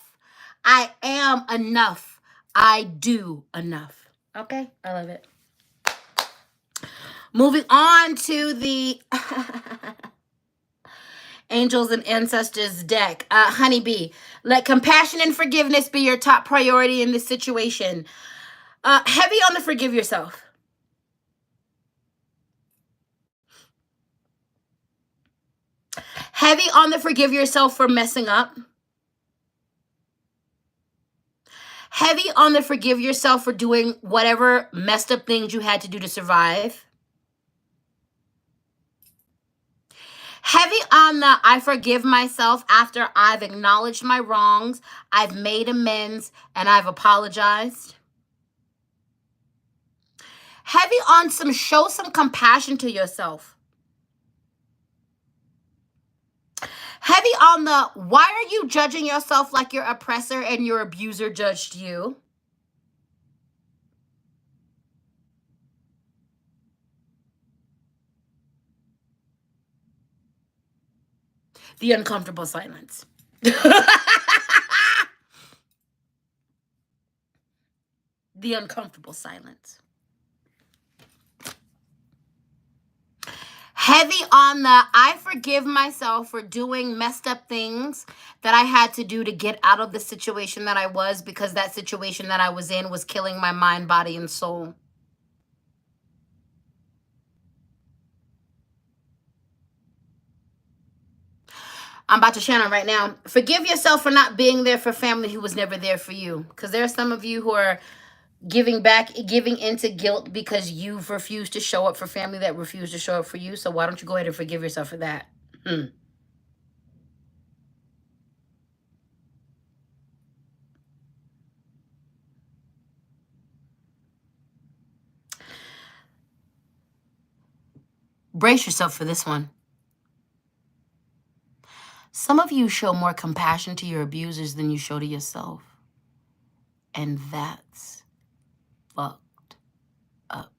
I am enough. I do enough. Okay? I love it. Moving on to the Angels and Ancestors deck. Honeybee, let compassion and forgiveness be your top priority in this situation. Heavy on the forgive yourself. Heavy on the forgive yourself for messing up. Heavy on the forgive yourself for doing whatever messed up things you had to do to survive. Heavy on the I forgive myself after I've acknowledged my wrongs, I've made amends, and I've apologized. Heavy on some show some compassion to yourself. Heavy on the why are you judging yourself like your oppressor and your abuser judged you? The uncomfortable silence. The uncomfortable silence. Heavy on the I forgive myself for doing messed up things that I had to do to get out of the situation that I was, because that situation that I was in was killing my mind, body, and soul. I'm about to channel right now. Forgive yourself for not being there for family who was never there for you. Because there are some of you who are giving into guilt because you've refused to show up for family that refused to show up for you. So why don't you go ahead and forgive yourself for that? Brace yourself for this one. Some of you show more compassion to your abusers than you show to yourself. And that's fucked up.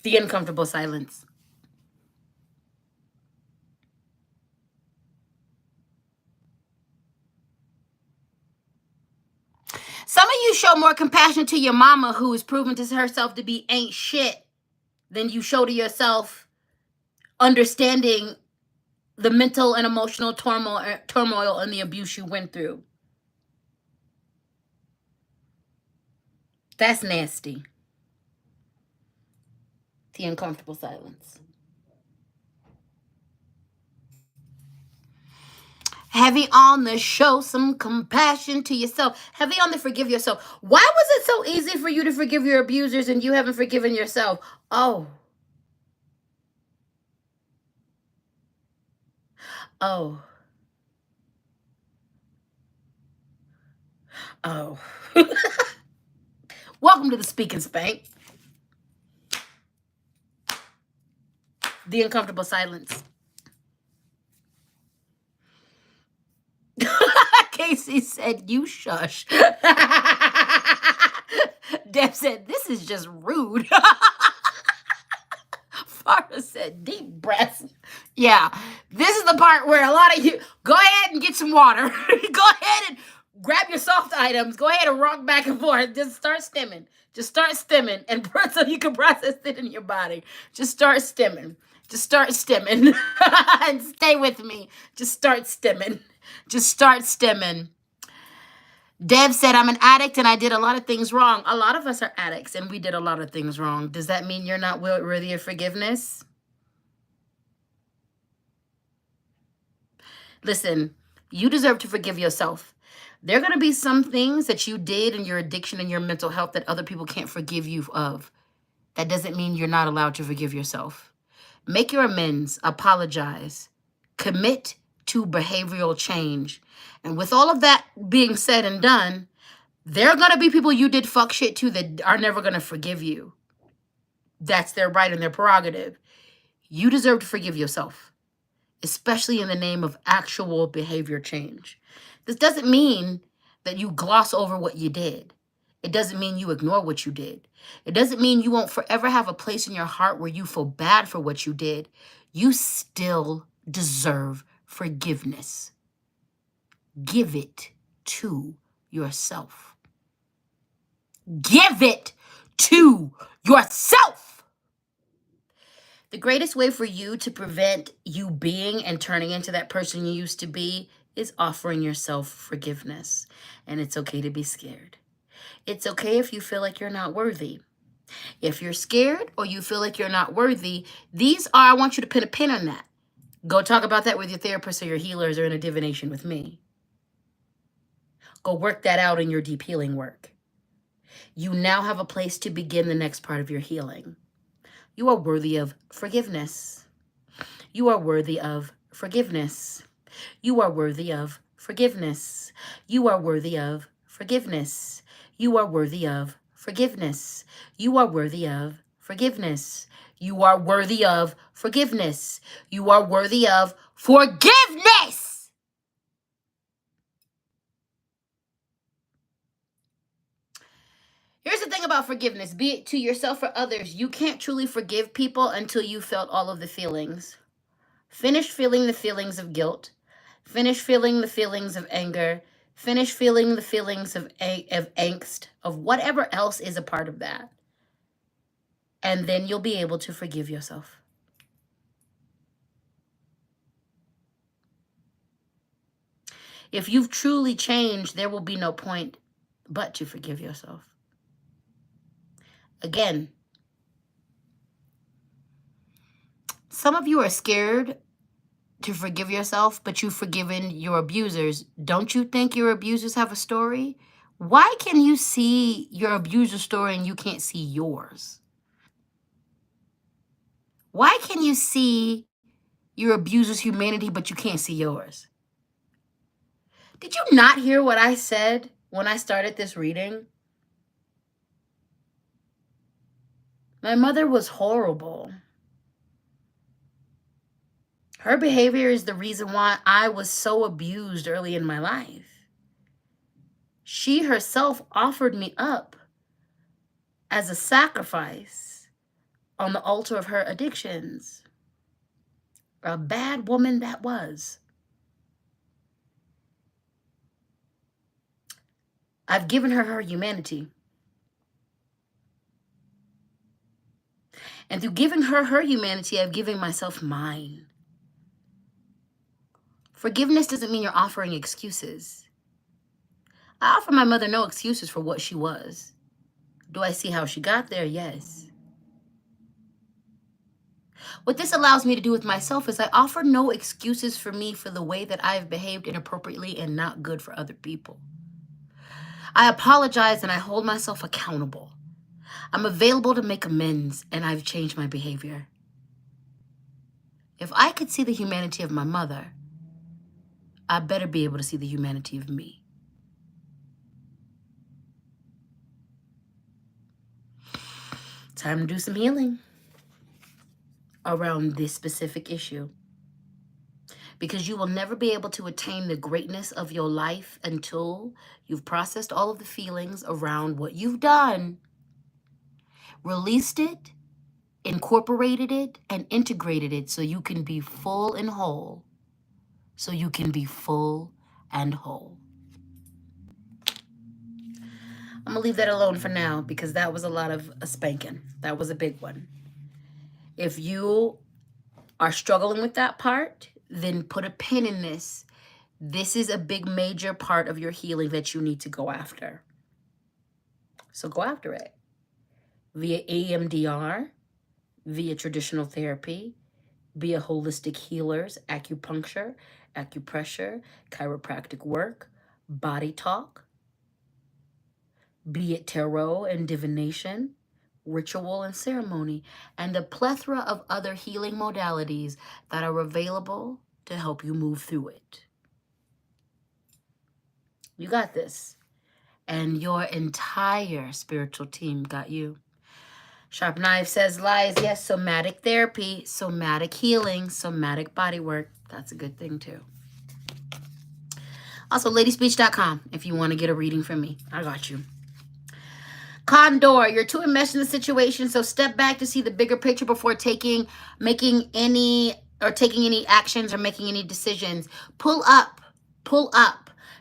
The uncomfortable silence. Some of you show more compassion to your mama, who is proven to herself to be ain't shit, than you show to yourself, understanding the mental and emotional turmoil and the abuse you went through. That's nasty. The uncomfortable silence. Heavy on the show some compassion to yourself. Heavy on the forgive yourself. Why was it so easy for you to forgive your abusers and you haven't forgiven yourself? Oh. Oh. Oh. Welcome to the Speak and Spank. The uncomfortable silence. Casey said, you shush. Deb said, this is just rude. Farah said, deep breaths. Yeah, this is the part where a lot of you, go ahead and get some water. Go ahead and grab your soft items. Go ahead and rock back and forth. Just start stimming. Just start stimming. And so you can process it in your body. Just start stimming. Just start stimming. And stay with me. Just start stimming. Just start stimming. Deb said, I'm an addict and I did a lot of things wrong. A lot of us are addicts and we did a lot of things wrong. Does that mean you're not worthy of forgiveness? Listen, you deserve to forgive yourself. There are going to be some things that you did in your addiction and your mental health that other people can't forgive you of. That doesn't mean you're not allowed to forgive yourself. Make your amends, apologize, commit to behavioral change. And with all of that being said and done, there are going to be people you did fuck shit to that are never going to forgive you. That's their right and their prerogative. You deserve to forgive yourself, especially in the name of actual behavior change. This doesn't mean that you gloss over what you did. It doesn't mean you ignore what you did. It doesn't mean you won't forever have a place in your heart where you feel bad for what you did. You still deserve forgiveness. Give it to yourself. Give it to yourself. The greatest way for you to prevent you being and turning into that person you used to be is offering yourself forgiveness. And it's okay to be scared. It's okay if you feel like you're not worthy. If you're scared or you feel like you're not worthy, I want you to put a pin on that. Go talk about that with your therapist or your healers or in a divination with me. Go work that out in your deep healing work. You now have a place to begin the next part of your healing. You are worthy of forgiveness. You are worthy of forgiveness. You are worthy of forgiveness. You are worthy of forgiveness. You are worthy of forgiveness. You are worthy of forgiveness. You are worthy of forgiveness. You are worthy of forgiveness. Here's the thing about forgiveness, be it to yourself or others. You can't truly forgive people until you felt all of the feelings. Finish feeling the feelings of guilt. Finish feeling the feelings of anger. Finish feeling the feelings of angst, of whatever else is a part of that. And then you'll be able to forgive yourself. If you've truly changed, there will be no point but to forgive yourself. Again, some of you are scared to forgive yourself, but you've forgiven your abusers. Don't you think your abusers have a story? Why can you see your abuser's story and you can't see yours? Why can you see your abuser's humanity, but you can't see yours? Did you not hear what I said when I started this reading? My mother was horrible. Her behavior is the reason why I was so abused early in my life. She herself offered me up as a sacrifice on the altar of her addictions. A bad woman that was. I've given her her humanity. And through giving her her humanity, I've given myself mine. Forgiveness doesn't mean you're offering excuses. I offer my mother no excuses for what she was. Do I see how she got there? Yes. What this allows me to do with myself is I offer no excuses for me for the way that I've behaved inappropriately and not good for other people. I apologize and I hold myself accountable. I'm available to make amends, and I've changed my behavior. If I could see the humanity of my mother, I better be able to see the humanity of me. Time to do some healing around this specific issue. Because you will never be able to attain the greatness of your life until you've processed all of the feelings around what you've done, released it, incorporated it, and integrated it so you can be full and whole. So you can be full and whole. I'm going to leave that alone for now because that was a lot of a spanking. That was a big one. If you are struggling with that part, then put a pin in this. This is a big major part of your healing that you need to go after. So go after it. Via EMDR, via traditional therapy, via holistic healers, acupuncture, acupressure, chiropractic work, body talk, be it tarot and divination, ritual and ceremony, and a plethora of other healing modalities that are available to help you move through it. You got this. And your entire spiritual team got you. Sharp Knife says, lies, yes, somatic therapy, somatic healing, somatic body work. That's a good thing too. Also, ladyspeech.com if you want to get a reading from me. I got you. Condor, you're too enmeshed in the situation, so step back to see the bigger picture before taking any actions or making any decisions. Pull up.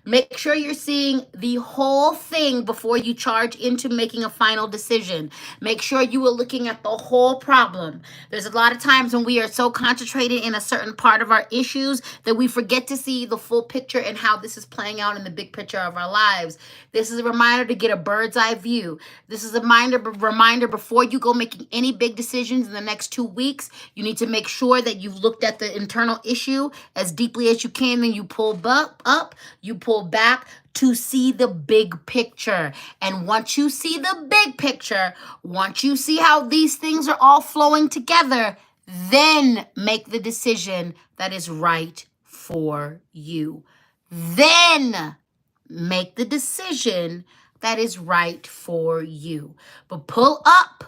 Make sure you're seeing the whole thing before you charge into making a final decision. Make sure you are looking at the whole problem. There's a lot of times when we are so concentrated in a certain part of our issues that we forget to see the full picture and how this is playing out in the big picture of our lives. This is a reminder to get a bird's eye view. This is a reminder before you go making any big decisions in the next 2 weeks. You need to make sure that you've looked at the internal issue as deeply as you can. Then you pull up, you pull back to see the big picture. And once you see the big picture, once you see how these things are all flowing together, then make the decision that is right for you. Then make the decision that is right for you. But pull up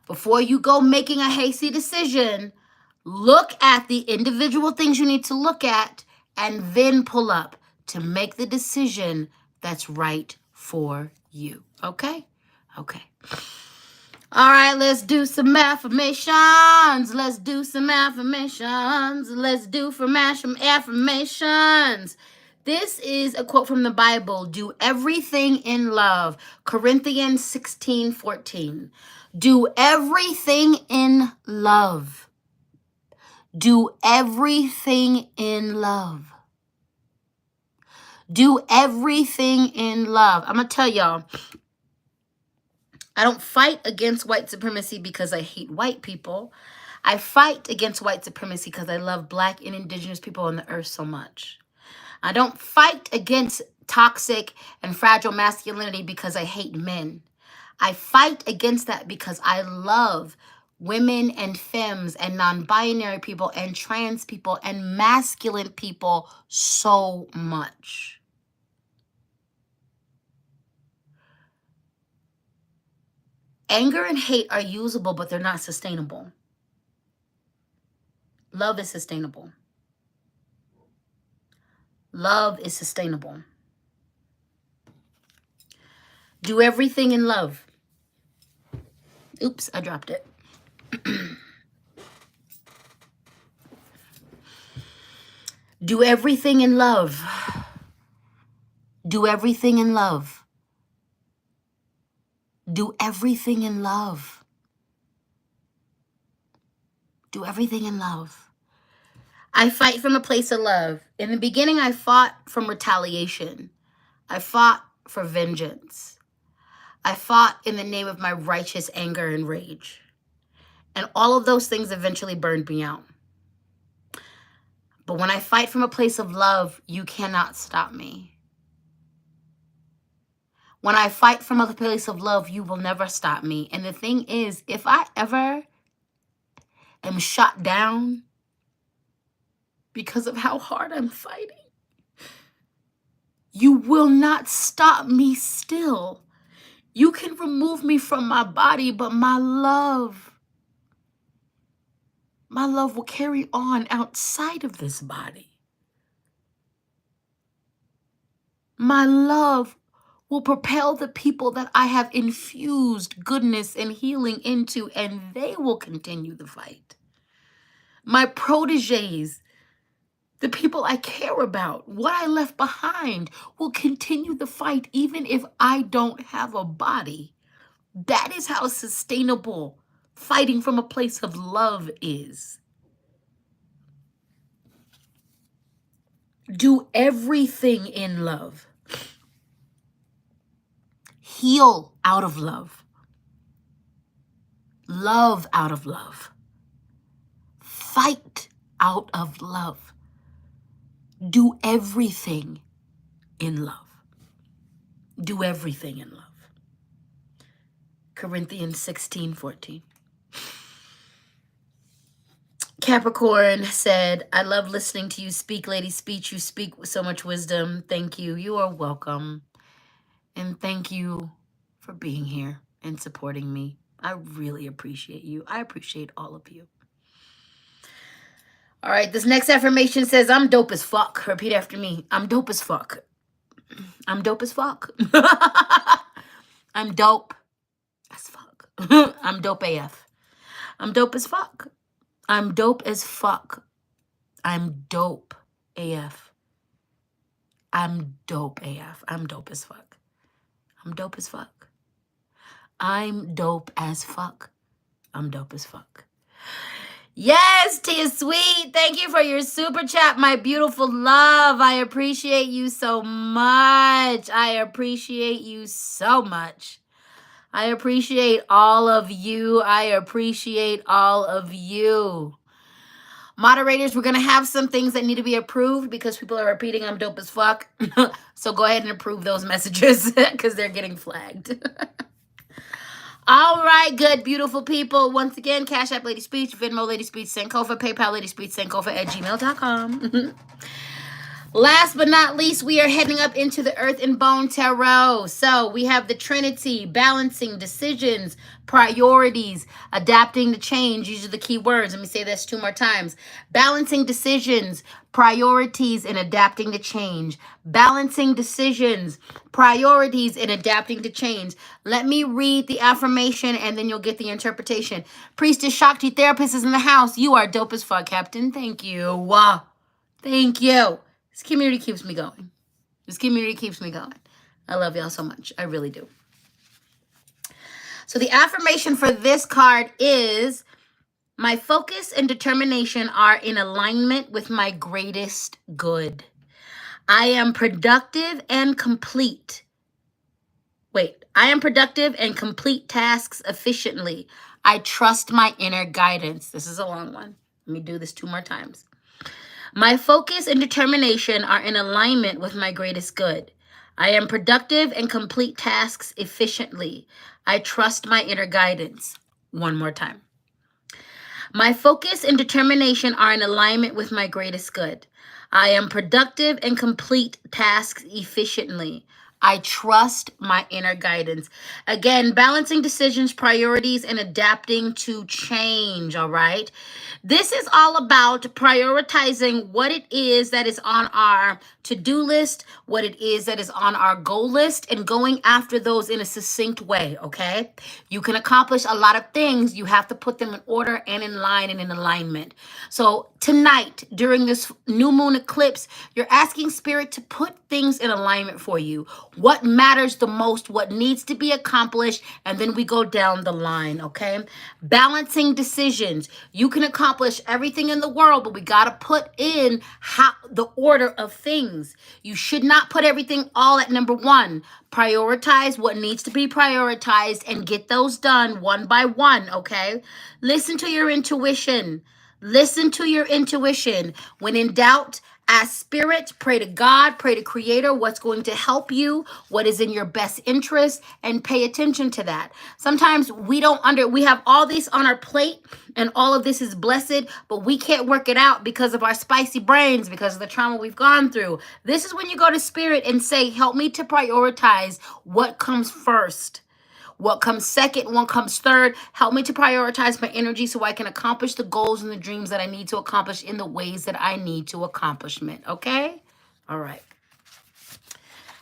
before you go making a hasty decision. Look at the individual things you need to look at and then pull up to make the decision that's right for you. Okay? Okay. All right, let's do some affirmations. Let's do some affirmations. Let's do some affirmations. This is a quote from the Bible. Do everything in love. Corinthians 16:14. Do everything in love. Do everything in love. Do everything in love. I'm going to tell y'all, I don't fight against white supremacy because I hate white people. I fight against white supremacy because I love Black and Indigenous people on the earth so much. I don't fight against toxic and fragile masculinity because I hate men. I fight against that because I love women and femmes and non-binary people and trans people and masculine people so much. Anger and hate are usable, but they're not sustainable. Love is sustainable. Love is sustainable. Do everything in love. Oops, I dropped it. Do everything in love. Do everything in love. Do everything in love. Do everything in love. I fight from a place of love. In the beginning, I fought from retaliation. I fought for vengeance. I fought in the name of my righteous anger and rage. And all of those things eventually burned me out. But when I fight from a place of love, you cannot stop me. When I fight from a place of love, you will never stop me. And the thing is, if I ever am shot down because of how hard I'm fighting, you will not stop me still. You can remove me from my body, but my love will carry on outside of this body. My love will propel the people that I have infused goodness and healing into, and they will continue the fight. My proteges, the people I care about, what I left behind, will continue the fight even if I don't have a body. That is how sustainable fighting from a place of love is. Do everything in love. Heal out of love. Love out of love. Fight out of love. Do everything in love. Do everything in love. Corinthians 16:14. Capricorn said, I love listening to you speak, Ladyspeech. You speak with so much wisdom. Thank you. You are welcome. And thank you for being here and supporting me. I really appreciate you. I appreciate all of you. All right, this next affirmation says, I'm dope as fuck. Repeat after me. I'm dope as fuck. I'm dope as fuck. I'm dope as fuck. I'm dope AF. I'm dope as fuck. I'm dope as fuck. I'm dope AF. I'm dope AF. I'm dope as fuck. I'm dope as fuck. I'm dope as fuck. I'm dope as fuck. Yes, Tia Sweet. Thank you for your super chat, my beautiful love. I appreciate you so much. I appreciate you so much. I appreciate all of you. I appreciate all of you. Moderators, we're going to have some things that need to be approved because people are repeating I'm dope as fuck. So go ahead and approve those messages because they're getting flagged. All right, good, beautiful people. Once again, Cash App Ladyspeech, Venmo Ladyspeech, Sankofa, PayPal Ladyspeech, Sankofa at gmail.com. Last but not least, we are heading up into the Earth and Bone Tarot. So we have the Trinity, balancing, decisions, priorities, adapting to change. These are the key words. Let me say this 2 more times. Balancing decisions, priorities, and adapting to change. Balancing decisions, priorities, and adapting to change. Let me read the affirmation and then you'll get the interpretation. Priestess Shakti Therapist is in the house. You are dope as fuck, Captain. Thank you. Wow. Thank you. This community keeps me going. This community keeps me going. I love y'all so much. I really do. So the affirmation for this card is, my focus and determination are in alignment with my greatest good. I am productive and complete. I am productive and complete tasks efficiently. I trust my inner guidance. This is a long one. Let me do this 2 more times. My focus and determination are in alignment with my greatest good. I am productive and complete tasks efficiently. I trust my inner guidance. 1 more time. My focus and determination are in alignment with my greatest good. I am productive and complete tasks efficiently. I trust my inner guidance. Again, balancing decisions, priorities, and adapting to change, all right? This is all about prioritizing what it is that is on our to-do list, what it is that is on our goal list, and going after those in a succinct way, okay? You can accomplish a lot of things. You have to put them in order and in line and in alignment. So tonight, during this new moon eclipse, you're asking Spirit to put things in alignment for you. What matters the most, what needs to be accomplished, and then we go down the line, okay? Balancing decisions. You can accomplish everything in the world, but we got to put in the order of things. You should not put everything all at number one. Prioritize what needs to be prioritized and get those done one by one, okay? Listen to your intuition. Listen to your intuition. When in doubt, ask Spirit, pray to God, pray to Creator, what's going to help you, what is in your best interest, and pay attention to that. Sometimes we have all this on our plate and all of this is blessed, but we can't work it out because of our spicy brains, because of the trauma we've gone through. This is when you go to Spirit and say, help me to prioritize what comes first. What comes second, what comes third. Help me to prioritize my energy so I can accomplish the goals and the dreams that I need to accomplish in the ways that I need to accomplishment. Okay? All right.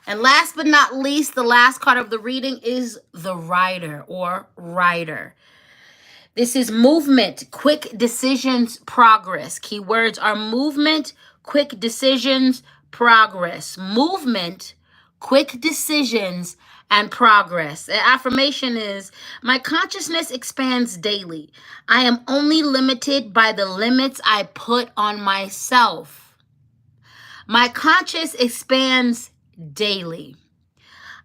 And last but not least, the last card of the reading is the Rider or Rider. This is movement, quick decisions, progress. Keywords are movement, quick decisions, progress. Movement, quick decisions, and progress. The affirmation is, my consciousness expands daily. I am only limited by the limits I put on myself. My conscious expands daily.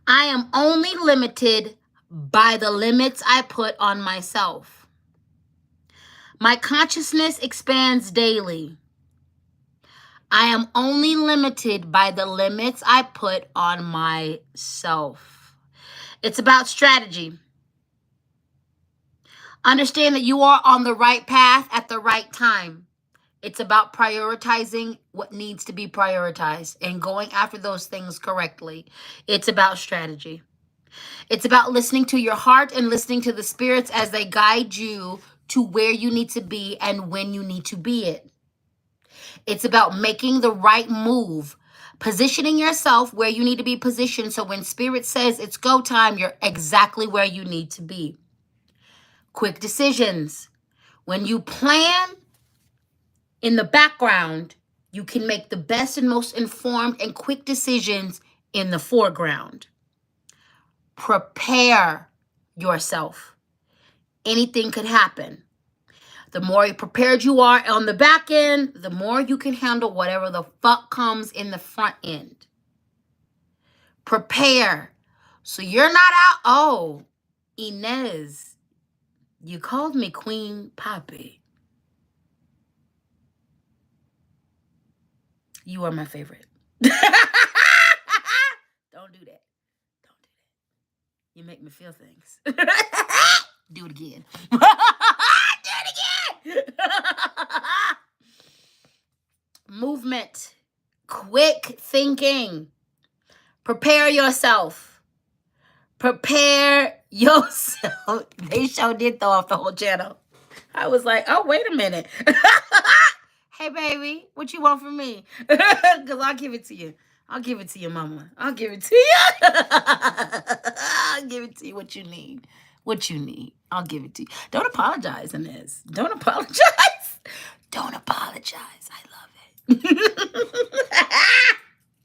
I am only limited by the limits I put on myself. My consciousness expands daily. I am only limited by the limits I put on myself. It's about strategy. Understand that you are on the right path at the right time. It's about prioritizing what needs to be prioritized and going after those things correctly. It's about strategy. It's about listening to your heart and listening to the spirits as they guide you to where you need to be and when you need to be it. It's about making the right move, positioning yourself where you need to be positioned so when Spirit says it's go time, you're exactly where you need to be. Quick decisions. When you plan in the background, you can make the best and most informed and quick decisions in the foreground. Prepare yourself. Anything could happen. The more prepared you are on the back end, the more you can handle whatever the fuck comes in the front end. Prepare. So you're not out. Oh, Inez, you called me Queen Poppy. You are my favorite. Don't do that. Don't do that. You make me feel things. Do it again. Do it again. Movement. Quick thinking. Prepare yourself. Prepare yourself. They sure did throw off the whole channel. I was like, oh, wait a minute. Hey, baby, what you want from me? Because I'll give it to you. I'll give it to you, mama. I'll give it to you. I'll give it to you what you need. What you need. I'll give it to you. Don't apologize, Inez. Don't apologize. Don't apologize. I love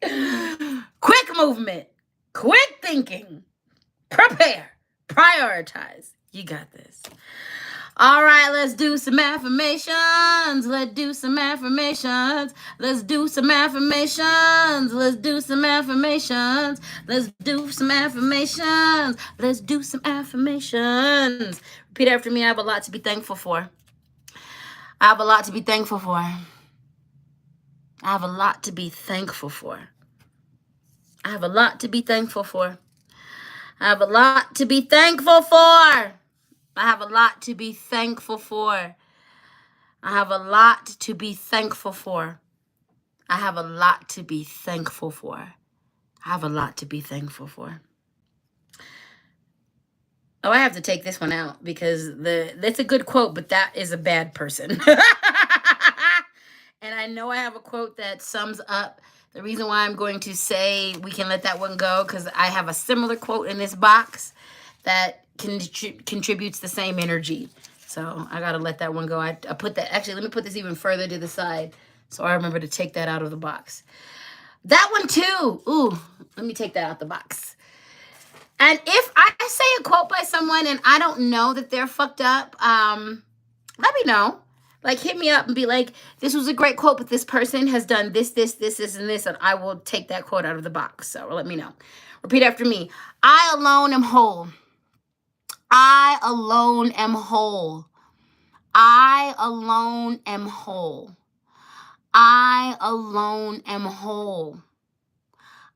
it. Quick movement. Quick thinking. Prepare. Prioritize. You got this. All right, let's do some affirmations. Let's do some affirmations. Let's do some affirmations. Let's do some affirmations. Let's do some affirmations. Let's do some affirmations. Repeat after me. I have a lot to be thankful for. I have a lot to be thankful for. I have a lot to be thankful for. I have a lot to be thankful for. I have a lot to be thankful for. I have a lot to be thankful for. I have a lot to be thankful for. I have a lot to be thankful for. I have a lot to be thankful for. Oh, I have to take this one out because that's a good quote, but that is a bad person. And I know I have a quote that sums up the reason why I'm going to say we can let that one go, because I have a similar quote in this box that contributes the same energy. So I got to let that one go. I put that, actually, let me put this even further to the side so I remember to take that out of the box. That one too. Ooh, let me take that out the box. And if I say a quote by someone and I don't know that they're fucked up, let me know. Like, hit me up and be like, this was a great quote, but this person has done this, and this, and I will take that quote out of the box. So let me know. Repeat after me. I alone am whole. I alone am whole. I alone am whole. I alone am whole.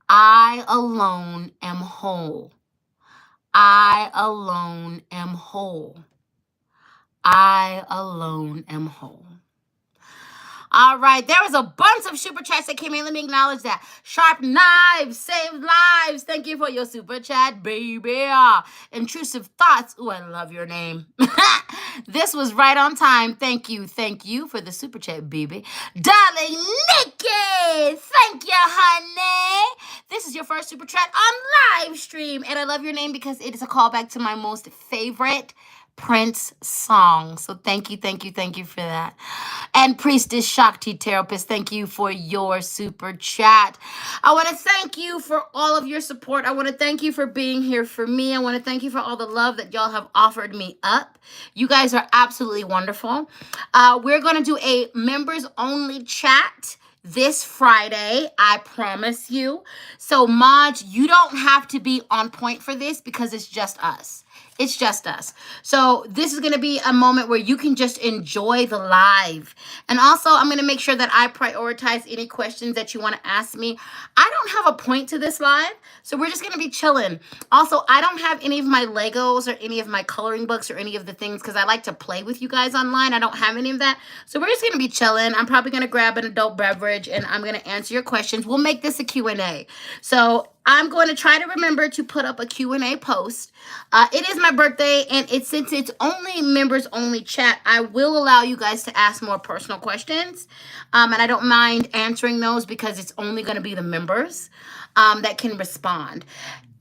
I alone am whole. I alone am whole. I alone am whole. All right, there was a bunch of super chats that came in. Let me acknowledge that. Sharp Knives save lives. Thank you for your super chat, baby. Intrusive Thoughts. Ooh, I love your name. This was right on time. Thank you for the super chat, baby. Darling Nikki, thank you, honey. This is your first super chat on live stream, and I love your name because it is a callback to my most favorite Prince song. So thank you for that. And Priestess Shakti Therapist, thank you for your super chat. I want to thank you for all of your support. I want to thank you for being here for me. I want to thank you for all the love that y'all have offered me up. You guys are absolutely wonderful. We're going to do a members only chat this Friday, I promise you. So Maj, you don't have to be on point for this because it's just us. It's just us. So this is going to be a moment where you can just enjoy the live. And also, I'm going to make sure that I prioritize any questions that you want to ask me. I don't have a point to this live, so we're just going to be chilling. Also, I don't have any of my Legos or any of my coloring books or any of the things because I like to play with you guys online. I don't have any of that. So we're just going to be chilling. I'm probably going to grab an adult beverage and I'm going to answer your questions. We'll make this a Q&A. So I'm going to try to remember to put up a Q&A post. It is my birthday, and since it's only members only chat, I will allow you guys to ask more personal questions. And I don't mind answering those because it's only going to be the members that can respond.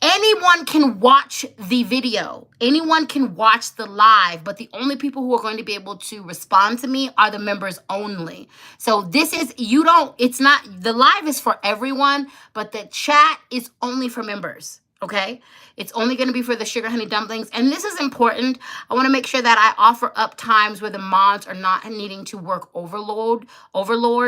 Anyone can watch the video. Anyone can watch the live, but the only people who are going to be able to respond to me are the members only. So this is, it's not, the live is for everyone, but the chat is only for members. Okay, it's only going to be for the sugar honey dumplings. And this is important. I want to make sure that I offer up times where the mods are not needing to work overload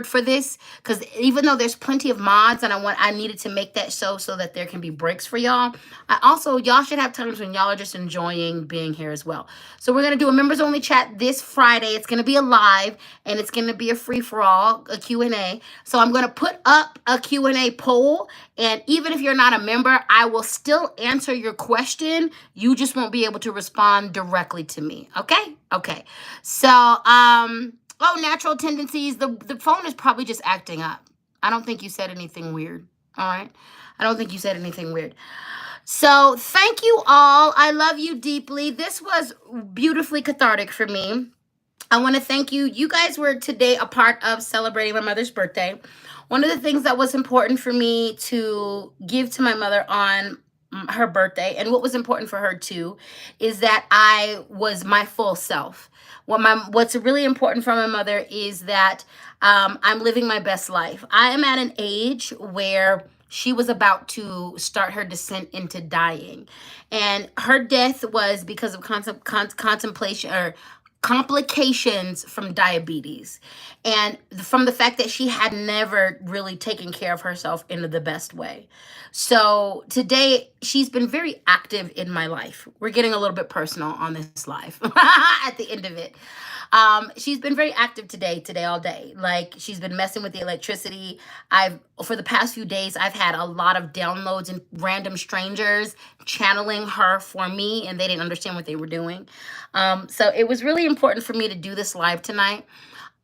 for this. Because even though there's plenty of mods and I needed to make that so that there can be breaks for y'all. Y'all should have times when y'all are just enjoying being here as well. So we're going to do a members only chat this Friday. It's going to be a live and it's going to be a free for all, a Q&A. So I'm going to put up a Q&A poll. And even if you're not a member, I will still answer your question. You just won't be able to respond directly to me. Okay. So, natural tendencies. The phone is probably just acting up. I don't think you said anything weird. All right. I don't think you said anything weird. So thank you all. I love you deeply. This was beautifully cathartic for me. I want to thank you. You guys were today a part of celebrating my mother's birthday. One of the things that was important for me to give to my mother on her birthday, and what was important for her too, is that I was my full self. What's really important for my mother is that I'm living my best life. I am at an age where she was about to start her descent into dying. And her death was because of contemplation or complications from diabetes, and from the fact that she had never really taken care of herself in the best way. So today she's been very active in my life. We're getting a little bit personal on this live at the end of it. She's been very active today all day. Like, she's been messing with the electricity. For the past few days, I've had a lot of downloads and random strangers channeling her for me, and they didn't understand what they were doing. So it was really important for me to do this live tonight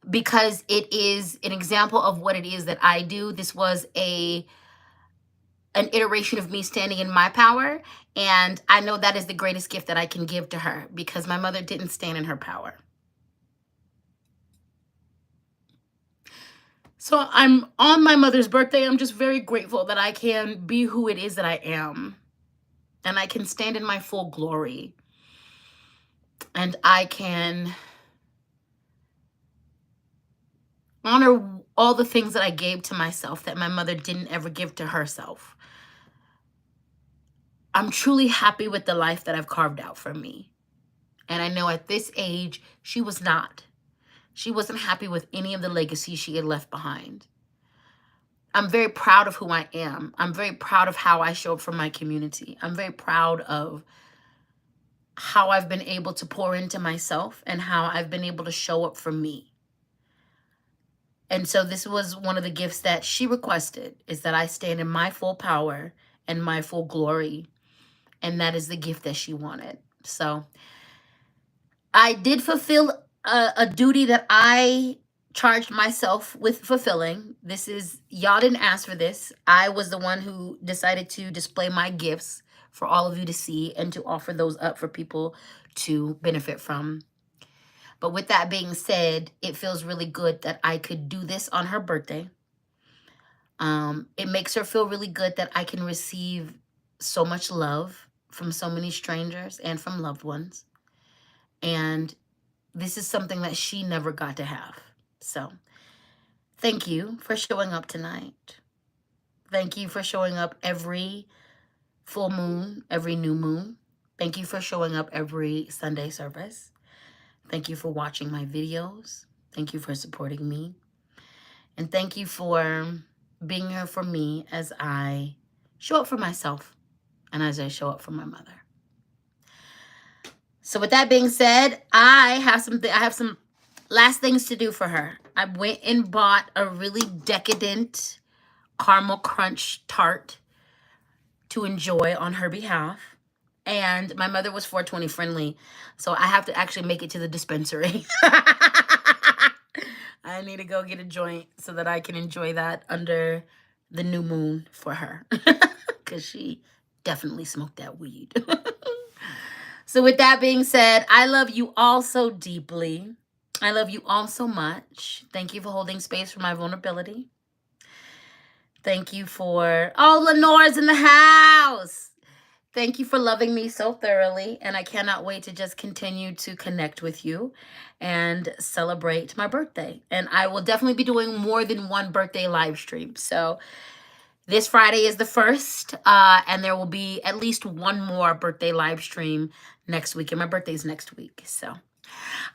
because it is an example of what it is that I do. This was a an iteration of me standing in my power. And I know that is the greatest gift that I can give to her, because my mother didn't stand in her power. So I'm on my mother's birthday. I'm just very grateful that I can be who it is that I am. And I can stand in my full glory. And I can honor all the things that I gave to myself that my mother didn't ever give to herself. I'm truly happy with the life that I've carved out for me. And I know at this age, she was not. She wasn't happy with any of the legacy she had left behind. I'm very proud of who I am. I'm very proud of how I show up for my community. I'm very proud of how I've been able to pour into myself and how I've been able to show up for me. And so this was one of the gifts that she requested, is that I stand in my full power and my full glory. And that is the gift that she wanted. So I did fulfill a duty that I charged myself with fulfilling. This is, y'all didn't ask for this. I was the one who decided to display my gifts for all of you to see and to offer those up for people to benefit from. But with that being said, it feels really good that I could do this on her birthday. It makes her feel really good that I can receive so much love from so many strangers and from loved ones. And this is something that she never got to have. So thank you for showing up tonight. Thank you for showing up every full moon, every new moon. Thank you for showing up every Sunday service. Thank you for watching my videos. Thank you for supporting me. And thank you for being here for me as I show up for myself and as I show up for my mother. So with that being said, I have some last things to do for her. I went and bought a really decadent caramel crunch tart to enjoy on her behalf. And my mother was 420 friendly, so I have to actually make it to the dispensary. I need to go get a joint so that I can enjoy that under the new moon for her, because she definitely smoked that weed. So with that being said, I love you all so deeply. I love you all so much. Thank you for holding space for my vulnerability. Thank you for, oh, Lenore's in the house. Thank you for loving me so thoroughly. And I cannot wait to just continue to connect with you and celebrate my birthday. And I will definitely be doing more than one birthday live stream. So this Friday is the first, and there will be at least one more birthday live stream next week. And my birthday is next week. So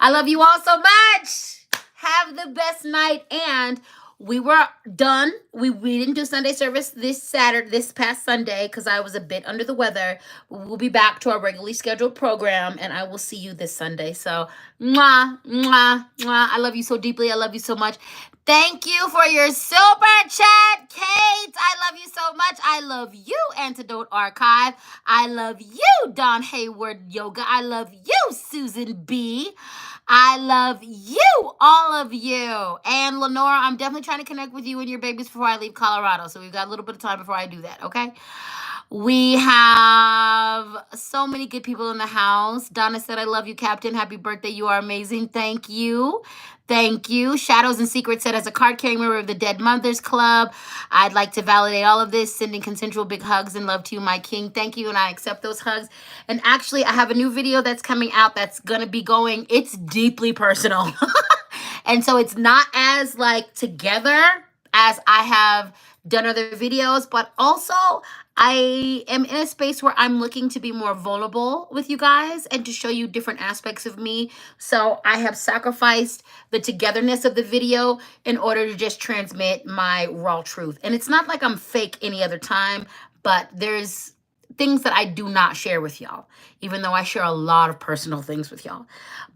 I love you all so much. Have the best night. And we were done. We didn't do Sunday service this past Sunday, because I was a bit under the weather. We'll be back to our regularly scheduled program, and I will see you this Sunday. So, mwah, mwah, mwah. I love you so deeply. I love you so much. Thank you for your super chat, Kate. I love you so much. I love you, Antidote Archive. I love you, Don Hayward Yoga. I love you, Susan B. I love you, all of you. And Lenora, I'm definitely trying to connect with you and your babies before I leave Colorado. So we've got a little bit of time before I do that, okay? We have so many good people in the house. Donna said, I love you, Captain. Happy birthday. You are amazing. Thank you. Thank you. Shadows and Secrets said, as a card-carrying member of the Dead Mothers Club, I'd like to validate all of this, sending consensual big hugs and love to you, my king. Thank you, and I accept those hugs. And actually, I have a new video that's coming out that's going to be going, it's deeply personal. And so it's not as like together as I have done other videos, but also I am in a space where I'm looking to be more vulnerable with you guys and to show you different aspects of me. So I have sacrificed the togetherness of the video in order to just transmit my raw truth. And it's not like I'm fake any other time, but there's things that I do not share with y'all, even though I share a lot of personal things with y'all.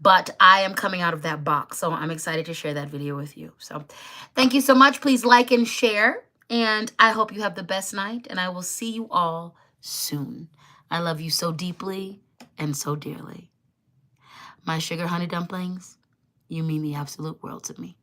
But I am coming out of that box, so I'm excited to share that video with you. So thank you so much. Please like and share. And I hope you have the best night, and I will see you all soon. I love you so deeply and so dearly. My sugar honey dumplings, you mean the absolute world to me.